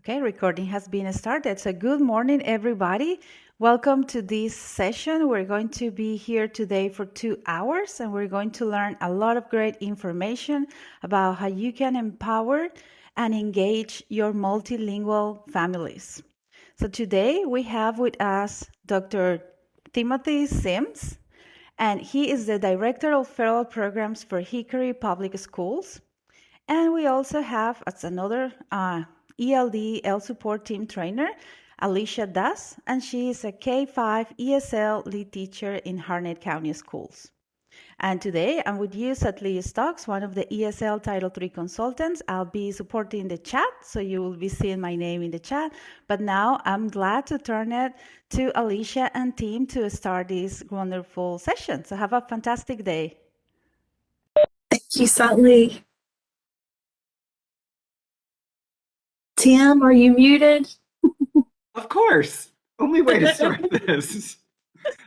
Okay, recording has been started. So good morning, everybody. Welcome to this session. We're going to be here today for 2 hours, and we're going to learn a lot of great information about how you can empower and engage your multilingual families. So today we have with us Dr. Timothy Sims, and he is the Director of Federal Programs for Hickory Public Schools. And we also have as another ELD support team trainer, Alicia Das, and she is a K-5 ESL lead teacher in Harnett County Schools. And today I'm with you, Satli Stocks, one of the ESL Title III consultants. I'll be supporting the chat, so you will be seeing my name in the chat. But now I'm glad to turn it to Alicia and team to start this wonderful session. So have a fantastic day. Thank you, Satli. Tim, are you muted? Of course. Only way to start this.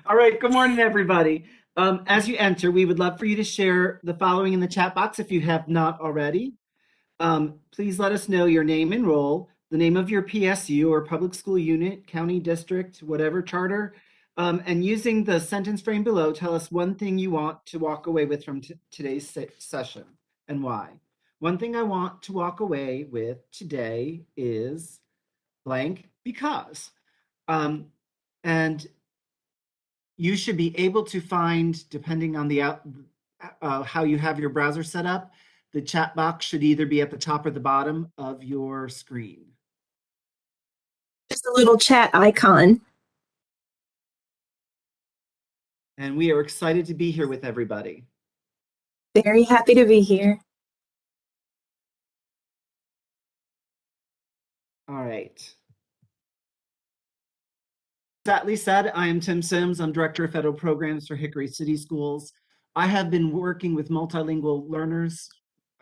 All right. Good morning, everybody. As you enter, we would love for you to share the following in the chat box if you have not already. Please let us know your name and role, the name of your PSU or public school unit, county, district, whatever charter. And using the sentence frame below, tell us one thing you want to walk away with from today's session and why. One thing I want to walk away with today is blank because. And you should be able to find, depending on the how you have your browser set up, the chat box should either be at the top or the bottom of your screen. Just a little chat icon. And we are excited to be here with everybody. Very happy to be here. All right. Satli said, I am Tim Sims. I'm Director of Federal Programs for Hickory City Schools. I have been working with multilingual learners.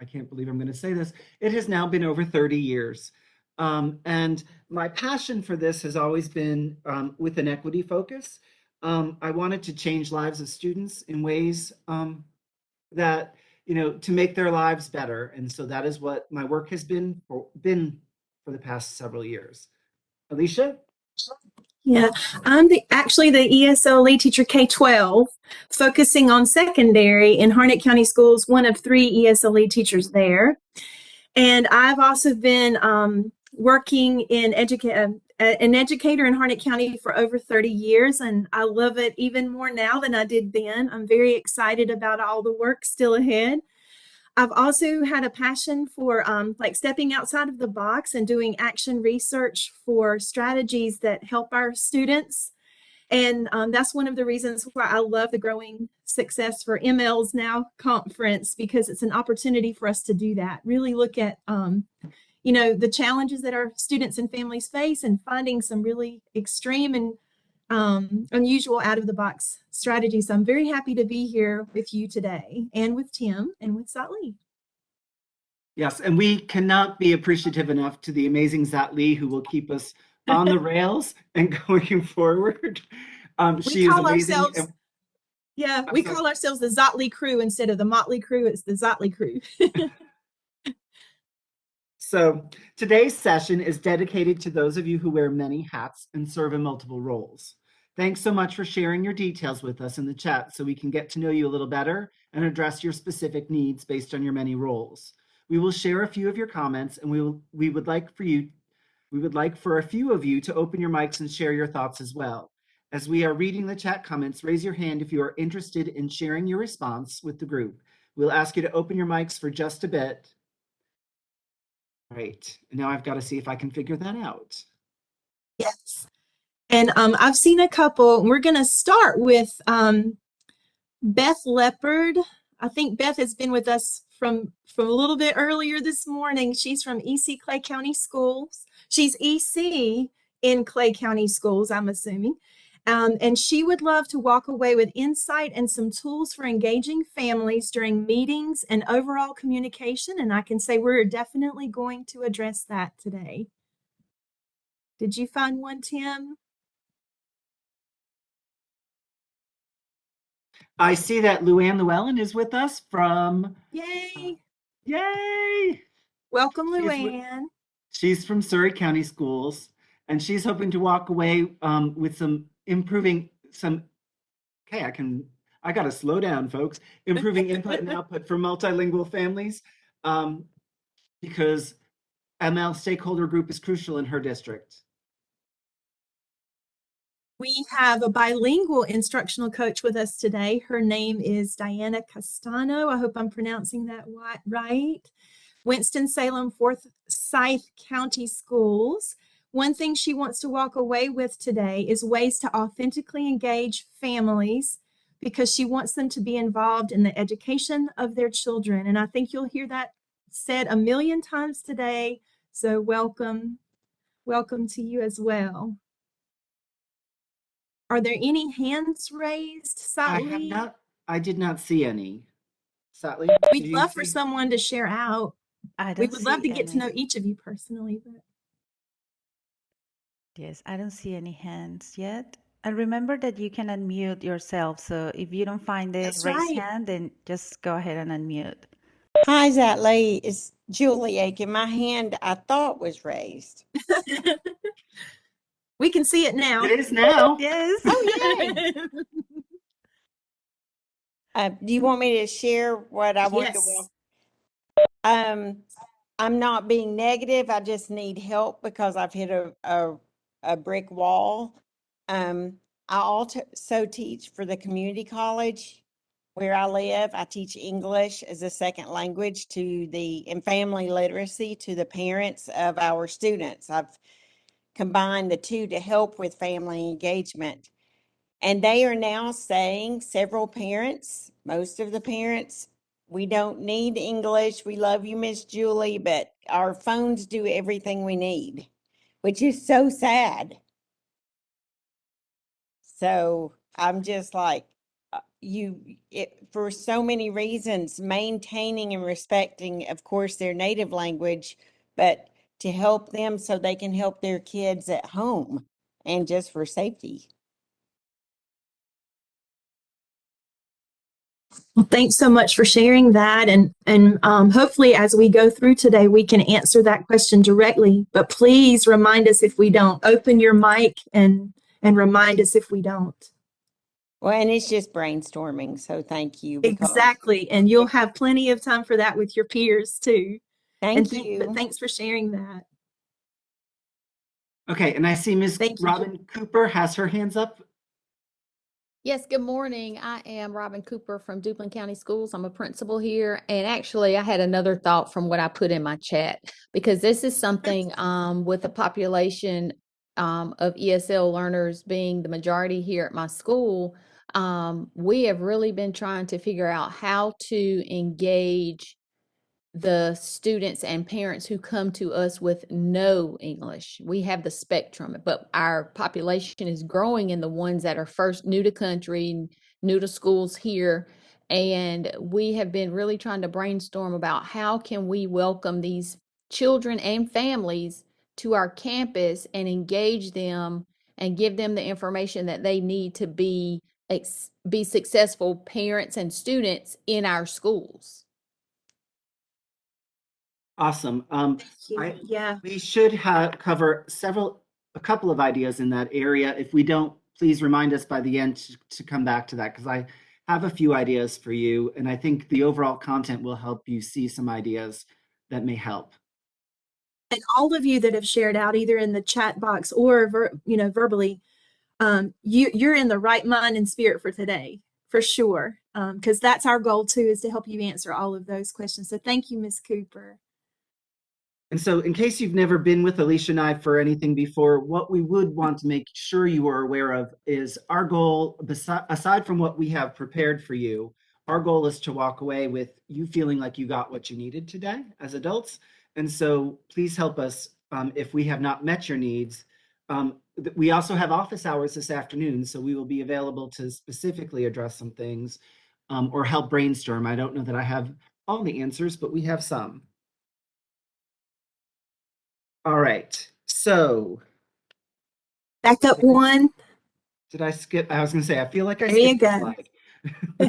I can't believe I'm going to say this. It has now been over 30 years. And my passion for this has always been with an equity focus. I wanted to change lives of students in ways that, to make their lives better. And so that is what my work has been for the past several years. Alicia? Yeah, I'm actually the ESL lead teacher K-12, focusing on secondary in Harnett County Schools, one of 3 ESL lead teachers there. And I've also been working in an educator in Harnett County for over 30 years, and I love it even more now than I did then. I'm very excited about all the work still ahead. I've also had a passion for like stepping outside of the box and doing action research for strategies that help our students. And that's one of the reasons why I love the Growing Success for MLs Now conference, because it's an opportunity for us to do that. Really look at, the challenges that our students and families face and finding some really extreme and unusual out-of-the-box strategies. So I'm very happy to be here with you today and with Tim and with Satli. Yes, and we cannot be appreciative enough to the amazing Satli who will keep us on the rails and going forward. She is amazing. We call ourselves the Zotley crew instead of the Motley crew. It's the Zotley crew. So today's session is dedicated to those of you who wear many hats and serve in multiple roles. Thanks so much for sharing your details with us in the chat so we can get to know you a little better and address your specific needs based on your many roles. We will share a few of your comments, and we would like for a few of you to open your mics and share your thoughts as well. As we are reading the chat comments, raise your hand if you are interested in sharing your response with the group. We'll ask you to open your mics for just a bit. All right, now I've got to see if I can figure that out. Yes, and I've seen a couple. We're going to start with Beth Leopard. I think Beth has been with us from a little bit earlier this morning. She's from EC Clay County Schools. She's EC in Clay County Schools, I'm assuming. And she would love to walk away with insight and some tools for engaging families during meetings and overall communication. And I can say we're definitely going to address that today. Did you find one, Tim? I see that Luann Llewellyn is with us from... Yay! Yay! Welcome, Luann. She's from Surrey County Schools, and she's hoping to walk away with some improving some. Okay, I got to slow down, folks. Improving input and output for multilingual families, um, because ML stakeholder group is crucial in her district. We have a bilingual instructional coach with us today. Her name is Diana Castano. I hope I'm pronouncing that right. Winston-Salem Forsyth County Schools. One thing she wants to walk away with today is ways to authentically engage families because she wants them to be involved in the education of their children. And I think you'll hear that said a million times today. So welcome to you as well. Are there any hands raised, Sattli? I did not see any. Sattli, We'd love for someone to share out. We would love to get to know each of you personally. But yes, I don't see any hands yet. And remember that you can unmute yourself. So if you don't find the raised hand, then just go ahead and unmute. Hi, Sattli. It's Julie Aiken. My hand, I thought, was raised. We can see it now. It is now. Yes. Oh, yay. Do you want me to share what I want to walk? I'm not being negative. I just need help because I've hit a brick wall. I also teach for the community college where I live. I teach English as a second language and family literacy to the parents of our students. I've combined the two to help with family engagement. And they are now saying, several parents, most of the parents, we don't need English. We love you, Miss Julie, but our phones do everything we need, which is so sad. So I'm just like, for so many reasons, maintaining and respecting, of course, their native language, but to help them so they can help their kids at home and just for safety. Well, thanks so much for sharing that. And hopefully as we go through today, we can answer that question directly. But please remind us if we don't. Open your mic and remind us if we don't. Well, and it's just brainstorming, so thank you. Exactly. And you'll have plenty of time for that with your peers too. Thank you. But thanks for sharing that. Okay, and I see Ms. Robin Cooper has her hands up. Yes, good morning. I am Robin Cooper from Duplin County Schools. I'm a principal here. And actually, I had another thought from what I put in my chat, because this is something with the population of ESL learners being the majority here at my school. We have really been trying to figure out how to engage the students and parents who come to us with no English. We have the spectrum, but our population is growing in the ones that are first new to country, new to schools here. And we have been really trying to brainstorm about how can we welcome these children and families to our campus and engage them and give them the information that they need to be successful parents and students in our schools. Awesome. Yeah. We should cover a couple of ideas in that area. If we don't, please remind us by the end to come back to that, because I have a few ideas for you, and I think the overall content will help you see some ideas that may help. And all of you that have shared out either in the chat box or verbally, you're in the right mind and spirit for today, for sure, because that's our goal too, is to help you answer all of those questions. So thank you, Ms. Cooper. And so in case you've never been with Alicia and I for anything before, what we would want to make sure you are aware of is our goal, aside from what we have prepared for you, our goal is to walk away with you feeling like you got what you needed today as adults. And so please help us if we have not met your needs. We also have office hours this afternoon, so we will be available to specifically address some things or help brainstorm. I don't know that I have all the answers, but we have some. All right, so. Back up one. Did I skip? I was going to say, I feel like I there skipped a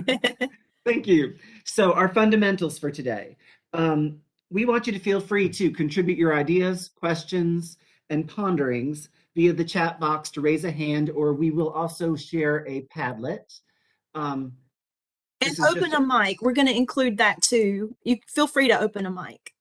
slide. Thank you. So our fundamentals for today. we want you to feel free to contribute your ideas, questions, and ponderings via the chat box to raise a hand, or we will also share a Padlet. And open a mic. We're going to include that too. You feel free to open a mic.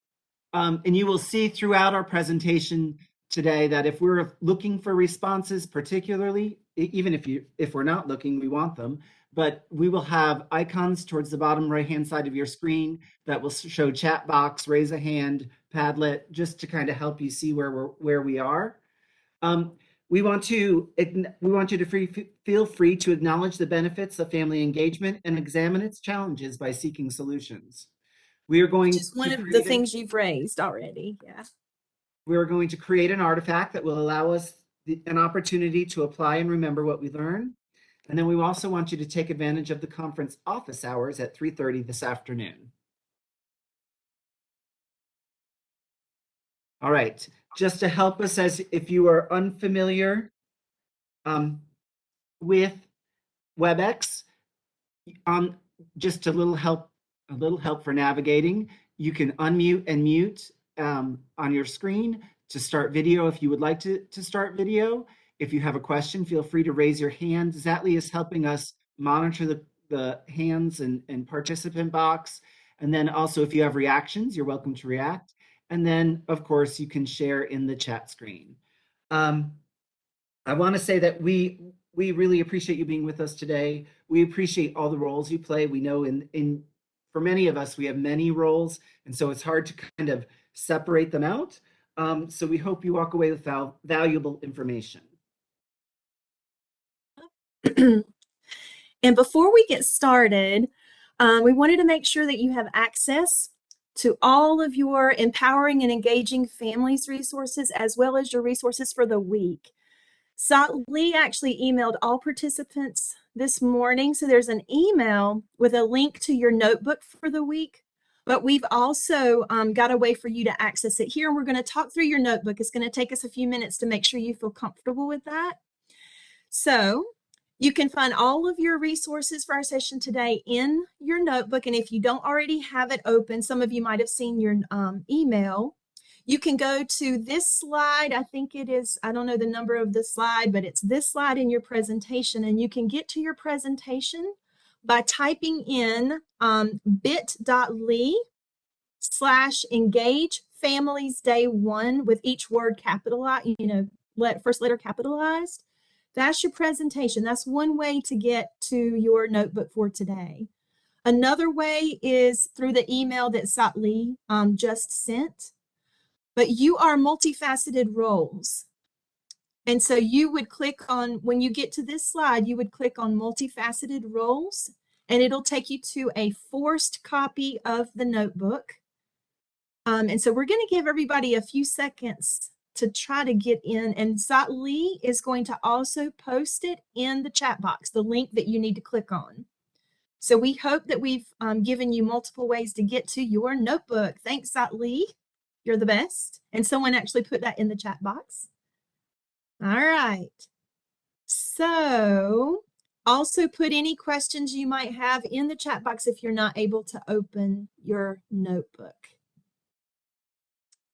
And you will see throughout our presentation today that if we're looking for responses, particularly, even if we're not looking, we want them, but we will have icons towards the bottom right-hand side of your screen that will show chat box, raise a hand, Padlet, just to kind of help you see where we are. We want you to feel free to acknowledge the benefits of family engagement and examine its challenges by seeking solutions. We are going Just one of the things you've raised already. Yeah. We are going to create an artifact that will allow us an opportunity to apply and remember what we learn. And then we also want you to take advantage of the conference office hours at 3:30 this afternoon. All right, just to help us, as if you are unfamiliar with WebEx, just a little help for navigating. You can unmute and mute on your screen to start video if you would like to start video. If you have a question, feel free to raise your hand. Zachary is helping us monitor the hands and participant box. And then also, if you have reactions, you're welcome to react. And then, of course, you can share in the chat screen. I want to say that we really appreciate you being with us today. We appreciate all the roles you play. We know for many of us, we have many roles, and so it's hard to kind of separate them out. So we hope you walk away with valuable information. And before we get started, we wanted to make sure that you have access to all of your empowering and engaging families resources, as well as your resources for the week. Lee actually emailed all participants this morning. So there's an email with a link to your notebook for the week, but we've also got a way for you to access it here. And we're going to talk through your notebook. It's going to take us a few minutes to make sure you feel comfortable with that. So you can find all of your resources for our session today in your notebook. And if you don't already have it open, some of you might have seen your email. You can go to this slide. I think it is, I don't know the number of the slide, but it's this slide in your presentation. And you can get to your presentation by typing in bit.ly/engage families day 1 with each word capitalized, first letter capitalized. That's your presentation. That's one way to get to your notebook for today. Another way is through the email that Lee just sent. But you are multifaceted roles. And so you would click on, when you get to this slide, you would click on multifaceted roles, and it'll take you to a forced copy of the notebook. And so we're going to give everybody a few seconds to try to get in. And Lee is going to also post it in the chat box, the link that you need to click on. So we hope that we've given you multiple ways to get to your notebook. Thanks, Lee. You're the best. And someone actually put that in the chat box. All right. So also put any questions you might have in the chat box if you're not able to open your notebook.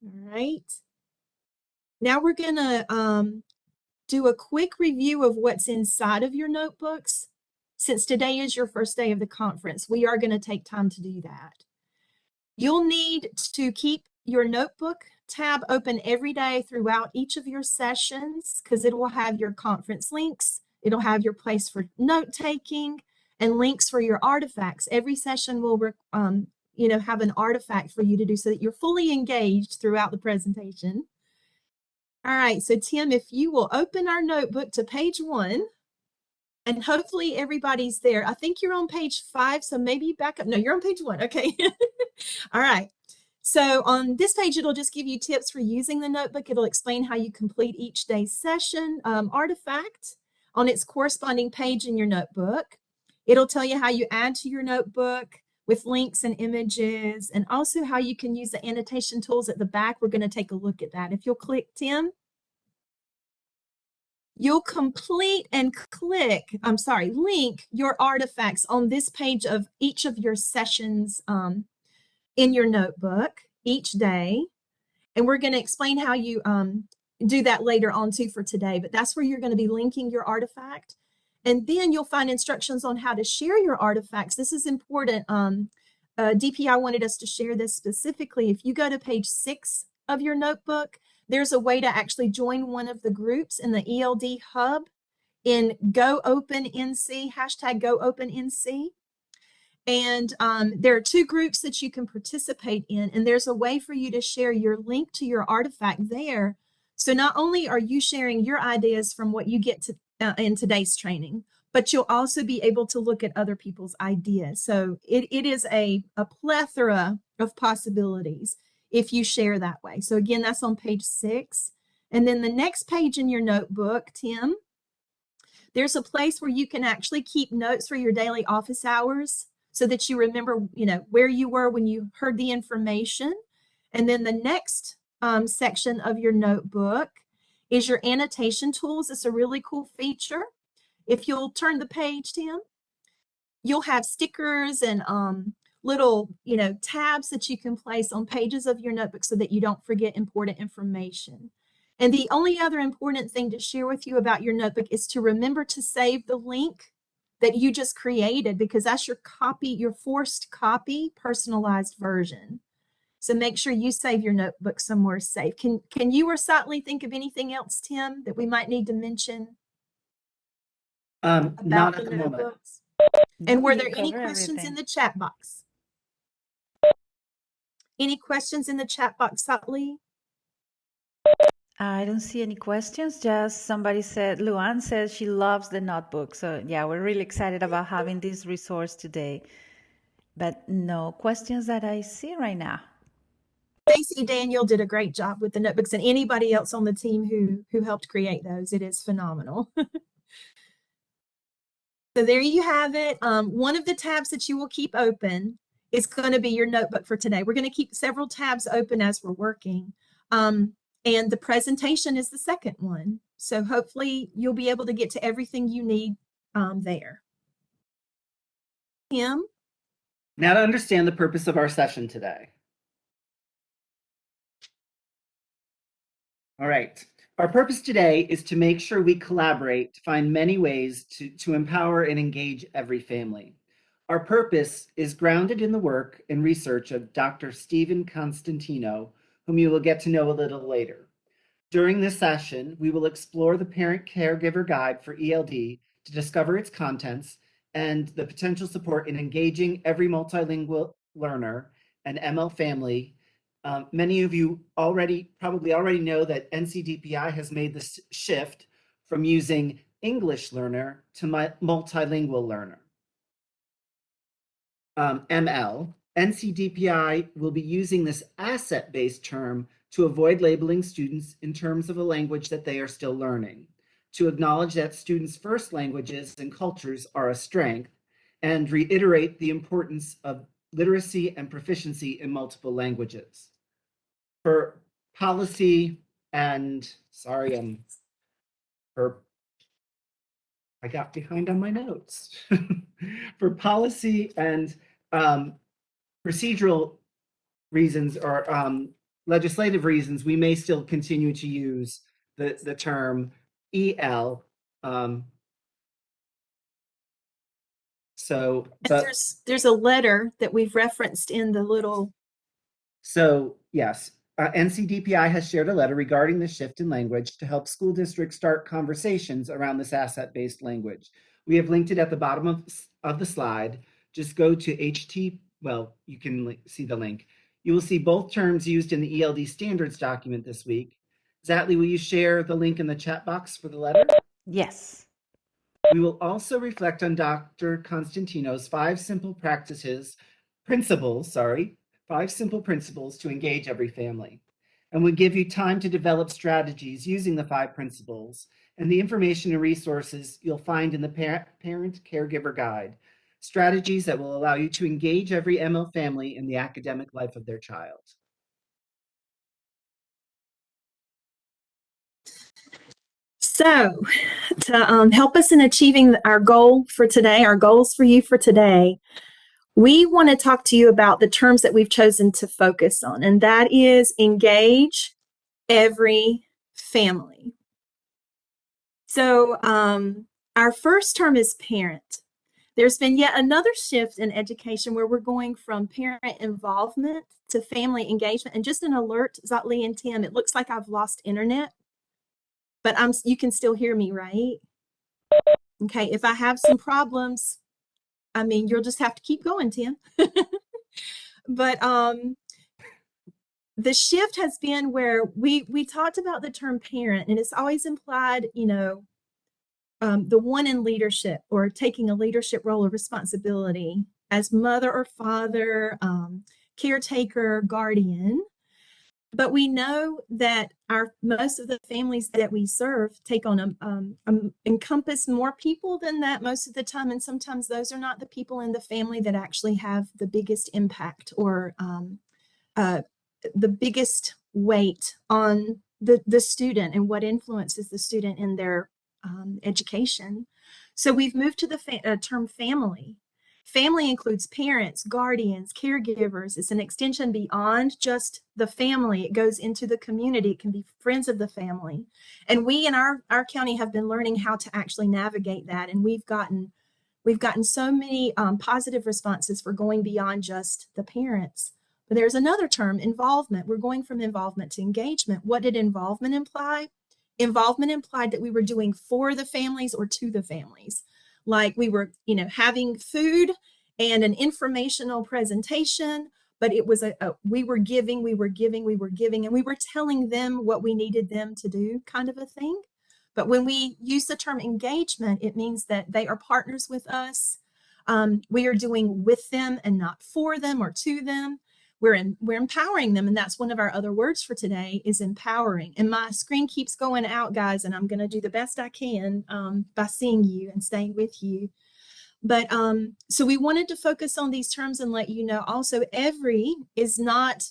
All right. Now we're going to do a quick review of what's inside of your notebooks. Since today is your first day of the conference, we are going to take time to do that. You'll need to keep your notebook tab open every day throughout each of your sessions, because it will have your conference links. It'll have your place for note taking and links for your artifacts. Every session will have an artifact for you to do so that you're fully engaged throughout the presentation. All right, so Tim, if you will open our notebook to page 1, and hopefully everybody's there. I think you're on page 5, so maybe back up. No, you're on page 1. Okay. All right. So on this page, it'll just give you tips for using the notebook. It'll explain how you complete each day's session artifact on its corresponding page in your notebook. It'll tell you how you add to your notebook with links and images, and also how you can use the annotation tools at the back. We're going to take a look at that. If you'll click, Tim, you'll complete and link your artifacts on this page of each of your sessions in your notebook. each day. And we're going to explain how you do that later on too for today, but that's where you're going to be linking your artifact. And then you'll find instructions on how to share your artifacts. This is important. DPI wanted us to share this specifically. If you go to page 6 of your notebook, there's a way to actually join one of the groups in the ELD Hub in GoOpenNC, hashtag GoOpenNC. And there are 2 groups that you can participate in, and there's a way for you to share your link to your artifact there. So not only are you sharing your ideas from what you get to in today's training, but you'll also be able to look at other people's ideas. So it is a plethora of possibilities if you share that way. So again, that's on page 6. And then the next page in your notebook, Tim, there's a place where you can actually keep notes for your daily office hours so that you remember, where you were when you heard the information. And then the next section of your notebook is your annotation tools. It's a really cool feature. If you'll turn the page, Tim, you'll have stickers and little, tabs that you can place on pages of your notebook so that you don't forget important information. And the only other important thing to share with you about your notebook is to remember to save the link that you just created, because that's your copy, your forced copy, personalized version. So make sure you save your notebook somewhere safe. Can you or Sotley think of anything else, Tim, that we might need to mention about not the at the moment. notebooks? And No, were you there any cover questions in everything. the chat box? Any questions in the chat box, Sotley? I don't see any questions. Just somebody said, Luan says she loves the notebook. So yeah, we're really excited about having this resource today. But no questions that I see right now. Stacy Daniel did a great job with the notebooks, and anybody else on the team who helped create those. It is phenomenal. So there you have it. One of the tabs that you will keep open is going to be your notebook for today. We're going to keep several tabs open as we're working. And the presentation is the second one. So hopefully you'll be able to get to everything you need there. Tim? Now to understand the purpose of our session today. All right. Our purpose today is to make sure we collaborate to find many ways to empower and engage every family. Our purpose is grounded in the work and research of Dr. Stephen Constantino, whom you will get to know a little later. During this session, we will explore the Parent Caregiver Guide for ELD to discover its contents and the potential support in engaging every multilingual learner and ML family. Many of you probably already know that NCDPI has made this shift from using English learner to multilingual learner. ML, NCDPI will be using this asset-based term to avoid labeling students in terms of a language that they are still learning, to acknowledge that students' first languages and cultures are a strength, and reiterate the importance of literacy and proficiency in multiple languages. For policy and, I got behind on my notes. For policy and procedural reasons or legislative reasons, we may still continue to use the term EL. There's a letter that we've referenced in the little. So yes, NCDPI has shared a letter regarding the shift in language to help school districts start conversations around this asset-based language. We have linked it at the bottom of the slide. Just go to you can see the link. You will see both terms used in the ELD standards document this week. Zatley, will you share the link in the chat box for the letter? Yes. We will also reflect on Dr. Constantino's 5 simple principles to engage every family. And we give you time to develop strategies using the 5 principles and the information and resources you'll find in the Parent Caregiver Guide, strategies that will allow you to engage every ML family in the academic life of their child. So to help us in achieving our goal for today, our goals for you for today, we want to talk to you about the terms that we've chosen to focus on, and that is engage every family. So our first term is parent. There's been yet another shift in education where we're going from parent involvement to family engagement. And just an alert, Zotli and Tim, it looks like I've lost internet, but you can still hear me, right? Okay, if I have some problems, I mean, you'll just have to keep going, Tim. But the shift has been where we talked about the term parent, and it's always implied, the one in leadership or taking a leadership role or responsibility as mother or father, caretaker, guardian. But we know that most of the families that we serve take on encompass more people than that most of the time, and sometimes those are not the people in the family that actually have the biggest impact or the biggest weight on the student and what influences the student in their education. So we've moved to the term family. Family includes parents, guardians, caregivers. It's an extension beyond just the family. It goes into the community. It can be friends of the family. And we in our county have been learning how to actually navigate that. And we've gotten so many positive responses for going beyond just the parents. But there's another term, involvement. We're going from involvement to engagement. What did involvement imply? Involvement implied that we were doing for the families or to the families. Like we were, having food and an informational presentation, but it was we were giving, and we were telling them what we needed them to do, kind of a thing. But when we use the term engagement, it means that they are partners with us. We are doing with them and not for them or to them. We're empowering them, and that's one of our other words for today is empowering. And my screen keeps going out, guys, and I'm going to do the best I can by seeing you and staying with you. But so we wanted to focus on these terms and let you know also every is not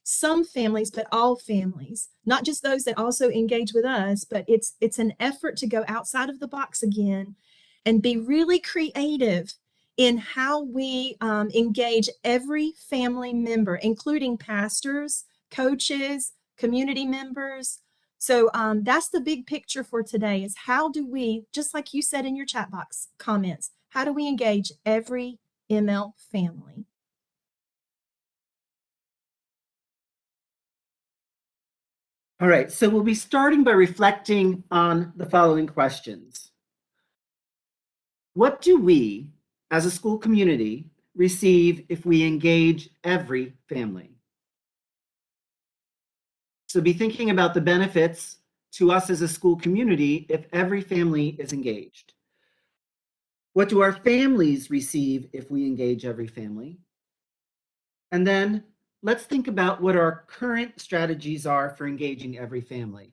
some families, but all families, not just those that also engage with us, but it's an effort to go outside of the box again and be really creative in how we engage every family member, including pastors, coaches, community members. So that's the big picture for today is how do we, just like you said in your chat box comments, how do we engage every ML family? All right, so we'll be starting by reflecting on the following questions. What do we, as a school community, receive if we engage every family? So be thinking about the benefits to us as a school community if every family is engaged. What do our families receive if we engage every family? And then let's think about what our current strategies are for engaging every family.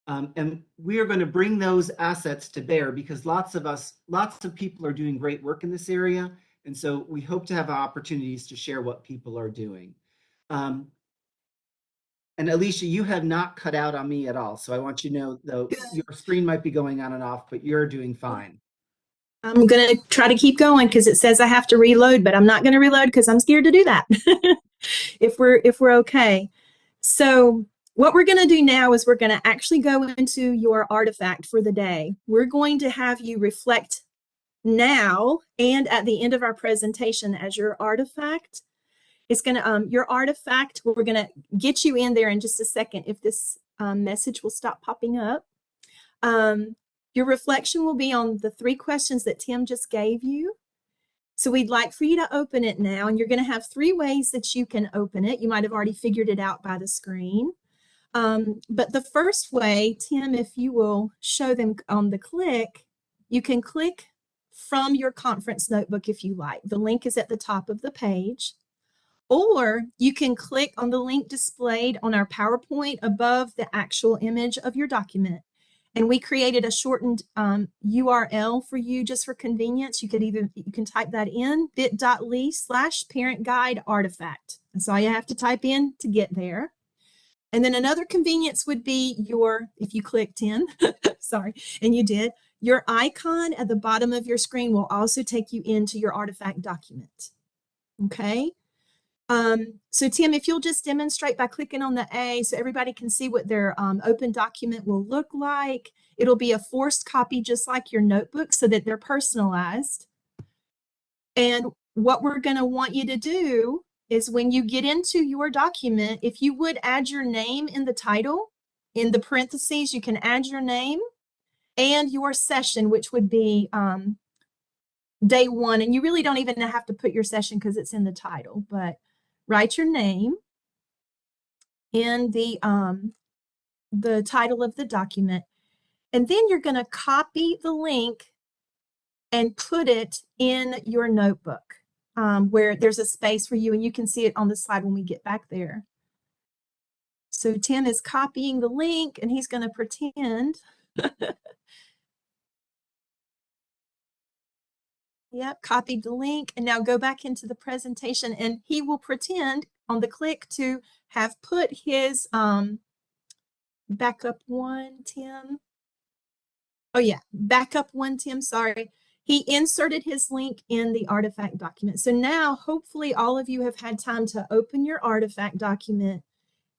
And we are going to bring those assets to bear because lots of people are doing great work in this area. And so we hope to have opportunities to share what people are doing. And Alicia, you have not cut out on me at all. So I want you to know, though, your screen might be going on and off, but you're doing fine. I'm going to try to keep going because it says I have to reload, but I'm not going to reload because I'm scared to do that if we're okay. So what we're going to do now is we're going to actually go into your artifact for the day. We're going to have you reflect now and at the end of our presentation as your artifact. It's going to, your artifact, we're going to get you in there in just a second if this message will stop popping up. Your reflection will be on the 3 questions that Tim just gave you. So we'd like for you to open it now, and you're going to have 3 ways that you can open it. You might have already figured it out by the screen. But the first way, Tim, if you will show them on the click, you can click from your conference notebook if you like. The link is at the top of the page. Or you can click on the link displayed on our PowerPoint above the actual image of your document. And we created a shortened URL for you just for convenience. You can type that in, bit.ly/parent guide artifact. That's all you have to type in to get there. And then another convenience would be if you clicked in, sorry, and you did, Your icon at the bottom of your screen will also take you into your artifact document. Okay. So Tim, if you'll just demonstrate by clicking on the A so everybody can see what their open document will look like. It'll be a forced copy just like your notebook so that they're personalized. And what we're going to want you to do is when you get into your document, if you would add your name in the title, in the parentheses, you can add your name and your session, which would be day 1. And you really don't even have to put your session because it's in the title, but write your name in the title of the document. And then you're going to copy the link and put it in your notebook where there's a space for you, and you can see it on the slide when we get back there. So Tim is copying the link and he's going to pretend. Yep, copied the link. And now go back into the presentation and he will pretend on the click to have put his backup one, Tim. Oh yeah, backup one, Tim, sorry. He inserted his link in the artifact document. So now hopefully all of you have had time to open your artifact document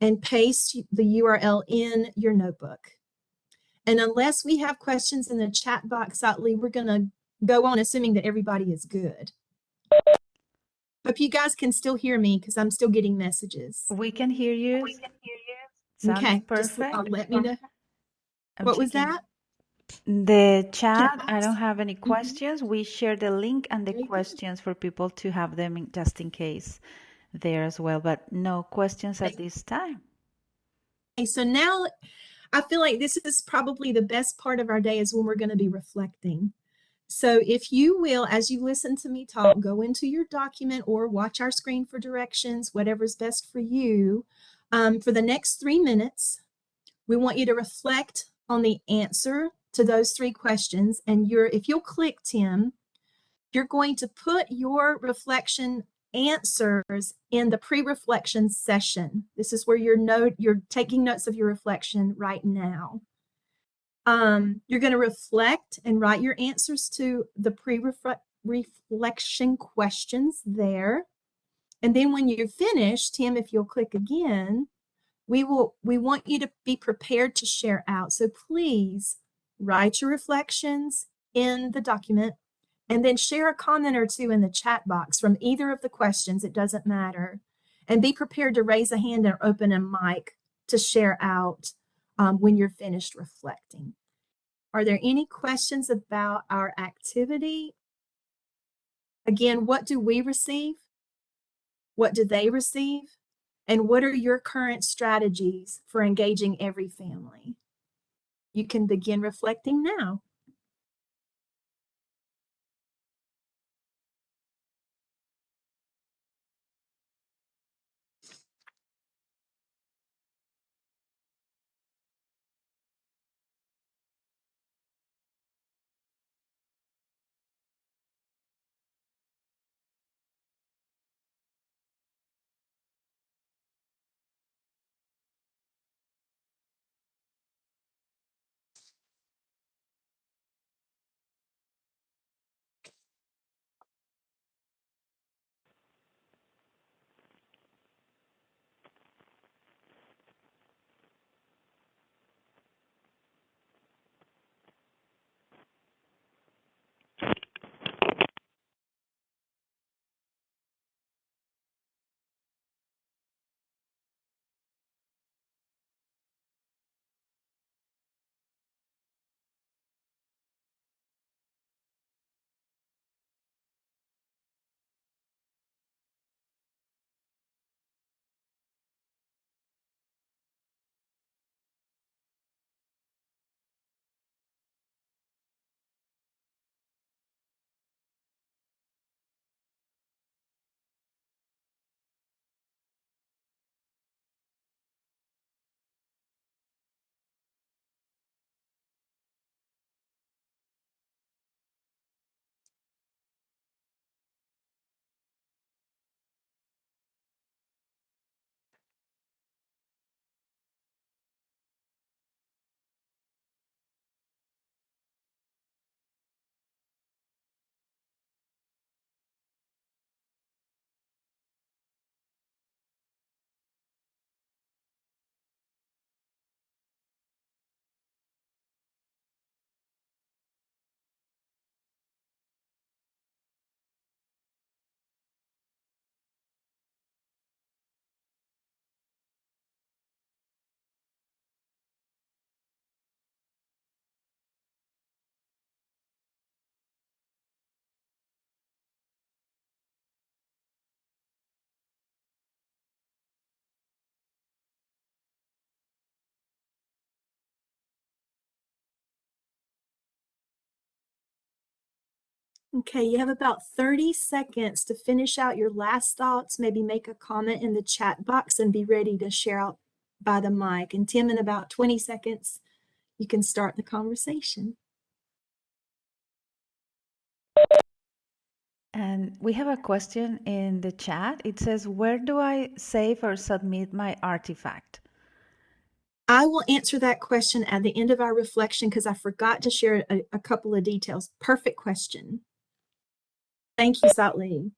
and paste the URL in your notebook. And unless we have questions in the chat box, Otley, we're going to go on assuming that everybody is good. Hope you guys can still hear me because I'm still getting messages. We can hear you. Sounds Okay, perfect. just let me know. I'm What was checking that? the chat. I don't have any questions. We share the link and the questions for people to have them just in case there as well, but no questions at this time. Okay, so now I feel like this is probably the best part of our day is when we're going to be reflecting. So if you will, as you listen to me talk, go into your document or watch our screen for directions, whatever's best for you. For the next 3 minutes, we want you to reflect on the answer to those 3 questions. And if you'll click, Tim, you're going to put your reflection answers in the pre-reflection session. This is where you're taking notes of your reflection right now. You're going to reflect and write your answers to the pre-reflection questions there. And then when you're finished, Tim, if you'll click again, we want you to be prepared to share out. So please write your reflections in the document and then share a comment or 2 in the chat box from either of the questions. It doesn't matter. And be prepared to raise a hand or open a mic to share out when you're finished reflecting. Are there any questions about our activity? Again, what do we receive? What do they receive? And what are your current strategies for engaging every family? You can begin reflecting now. Okay, you have about 30 seconds to finish out your last thoughts, maybe make a comment in the chat box and be ready to share out by the mic. And Tim, in about 20 seconds, you can start the conversation. And we have a question in the chat. It says, where do I save or submit my artifact? I will answer that question at the end of our reflection because I forgot to share a couple of details. Perfect question. Thank you, Satli.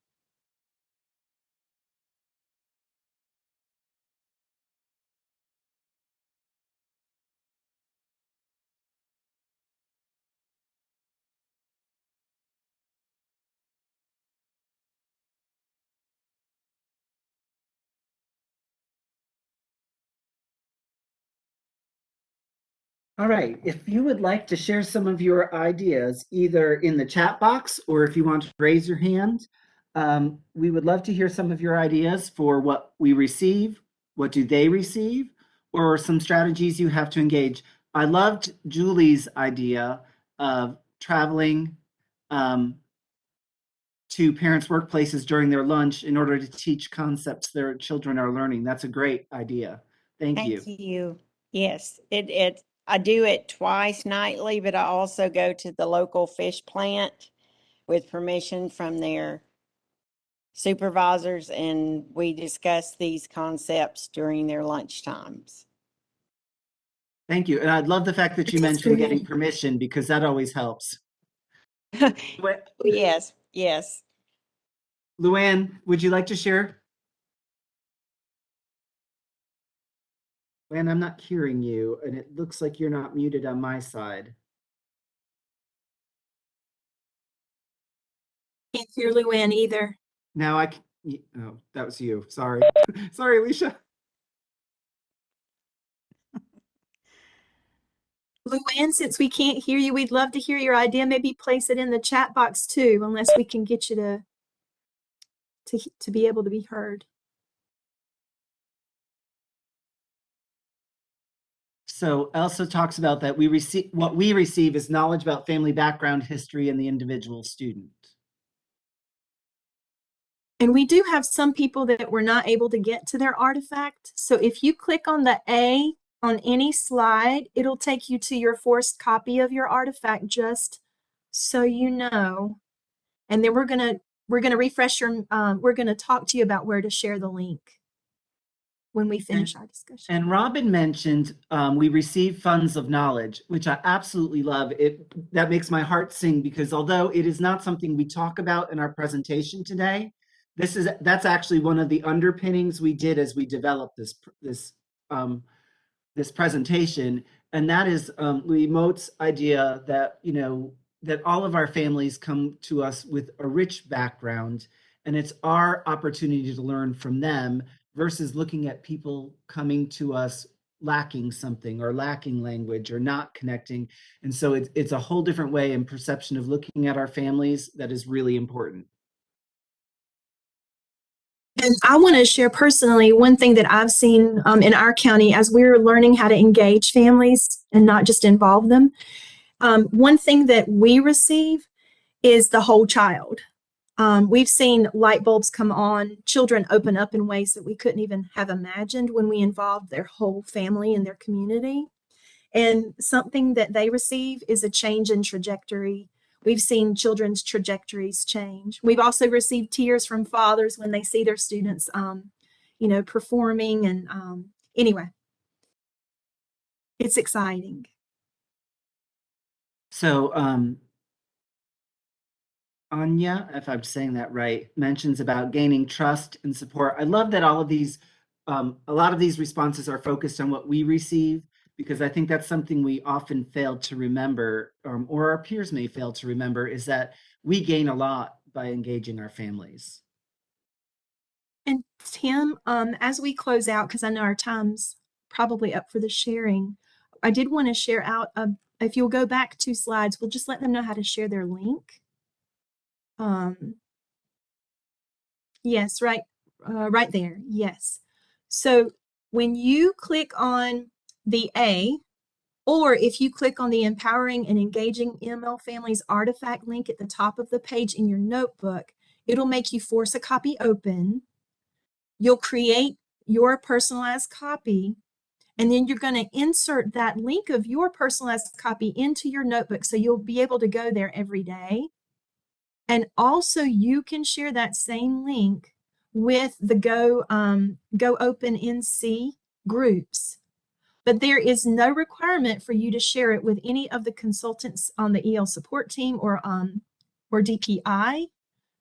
All right, if you would like to share some of your ideas, either in the chat box or if you want to raise your hand, we would love to hear some of your ideas for what we receive, what do they receive, or some strategies you have to engage. I loved Julie's idea of traveling to parents' workplaces during their lunch in order to teach concepts their children are learning. That's a great idea. Thank you. Thank you. Yes, I do it twice nightly, but I also go to the local fish plant with permission from their supervisors, and we discuss these concepts during their lunch times. Thank you. And I'd love the fact that you That's mentioned getting great. permission because that always helps. Yes, yes. Luann, would you like to share? Luann, I'm not hearing you, and it looks like you're not muted on my side. Can't hear Luann either. Now I can, oh, that was you. Sorry. Sorry, Alicia. Luann, since we can't hear you, we'd love to hear your idea. Maybe place it in the chat box too, unless we can get you to be able to be heard. So Elsa talks about that what we receive is knowledge about family background, history, and the individual student. And we do have some people that were not able to get to their artifact. So if you click on the A on any slide, it'll take you to your forced copy of your artifact, just so you know. And then we're gonna refresh your we're gonna talk to you about where to share the link when we finish our discussion. And Robin mentioned we receive funds of knowledge, which I absolutely love. That makes my heart sing because although it is not something we talk about in our presentation today, that's actually one of the underpinnings we did as we developed this presentation, and that is Moat's idea that that all of our families come to us with a rich background, and it's our opportunity to learn from them versus looking at people coming to us lacking something or lacking language or not connecting. And so it's a whole different way and perception of looking at our families that is really important. And I want to share personally one thing that I've seen in our county as we're learning how to engage families and not just involve them. One thing that we receive is the whole child. We've seen light bulbs come on, children open up in ways that we couldn't even have imagined when we involved their whole family and their community. And something that they receive is a change in trajectory. We've seen children's trajectories change. We've also received tears from fathers when they see their students, performing. And anyway, it's exciting. So Anya, if I'm saying that right, mentions about gaining trust and support. I love that all of these, a lot of these responses are focused on what we receive, because I think that's something we often fail to remember, or our peers may fail to remember, is that we gain a lot by engaging our families. And Tim, as we close out, because I know our time's probably up for the sharing, I did want to share out, if you'll go back 2 slides, we'll just let them know how to share their link. Yes, right there. Yes. So when you click on the A, Or if you click on the Empowering and Engaging ML Families artifact link at the top of the page in your notebook, it'll make you force a copy open. You'll create your personalized copy, and then you're going to insert that link of your personalized copy into your notebook, so you'll be able to go there every day. And also you can share that same link with the Go Open NC groups. But there is no requirement for you to share it with any of the consultants on the EL support team or DPI.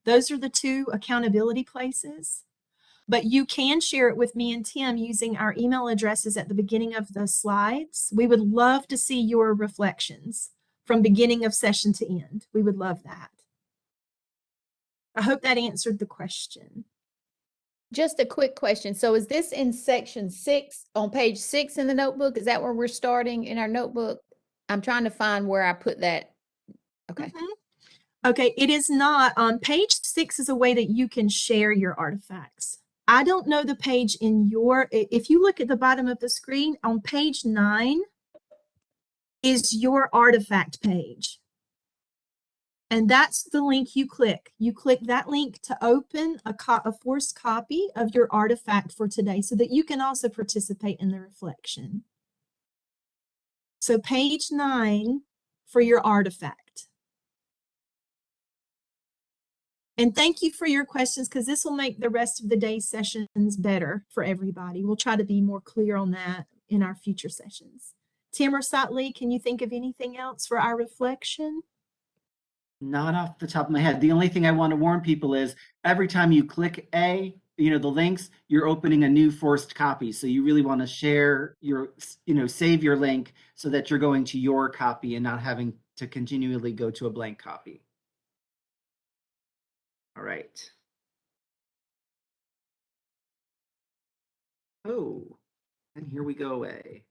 Those are the two accountability places. But you can share it with me and Tim using our email addresses at the beginning of the slides. We would love to see your reflections from beginning of session to end. We would love that. I hope that answered the question. Just a quick question. So is this in section 6 on page 6 in the notebook? Is that where we're starting in our notebook? I'm trying to find where I put that. Okay. Okay, it is not. Page 6 is a way that you can share your artifacts. I don't know the page in your, if you look at the bottom of the screen, on page 9 is your artifact page. And that's the link you click. You click that link to open a forced copy of your artifact for today so that you can also participate in the reflection. So page 9 for your artifact. And thank you for your questions, because this will make the rest of the day sessions better for everybody. We'll try to be more clear on that in our future sessions. Tim or Sattli, can you think of anything else for our reflection? Not off the top of my head. The only thing I want to warn people is every time you click the links, you're opening a new forced copy. So you really want to share your, save your link so that you're going to your copy and not having to continually go to a blank copy. All right. Oh, and here we go away.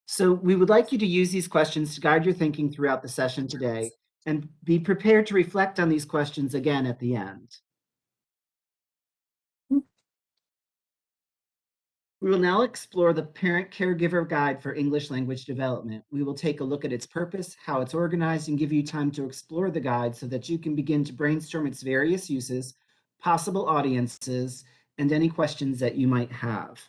So we would like you to use these questions to guide your thinking throughout the session today, and be prepared to reflect on these questions again at the end. We will now explore the Parent Caregiver Guide for English Language Development. We will take a look at its purpose, how it's organized, and give you time to explore the guide so that you can begin to brainstorm its various uses, possible audiences, and any questions that you might have.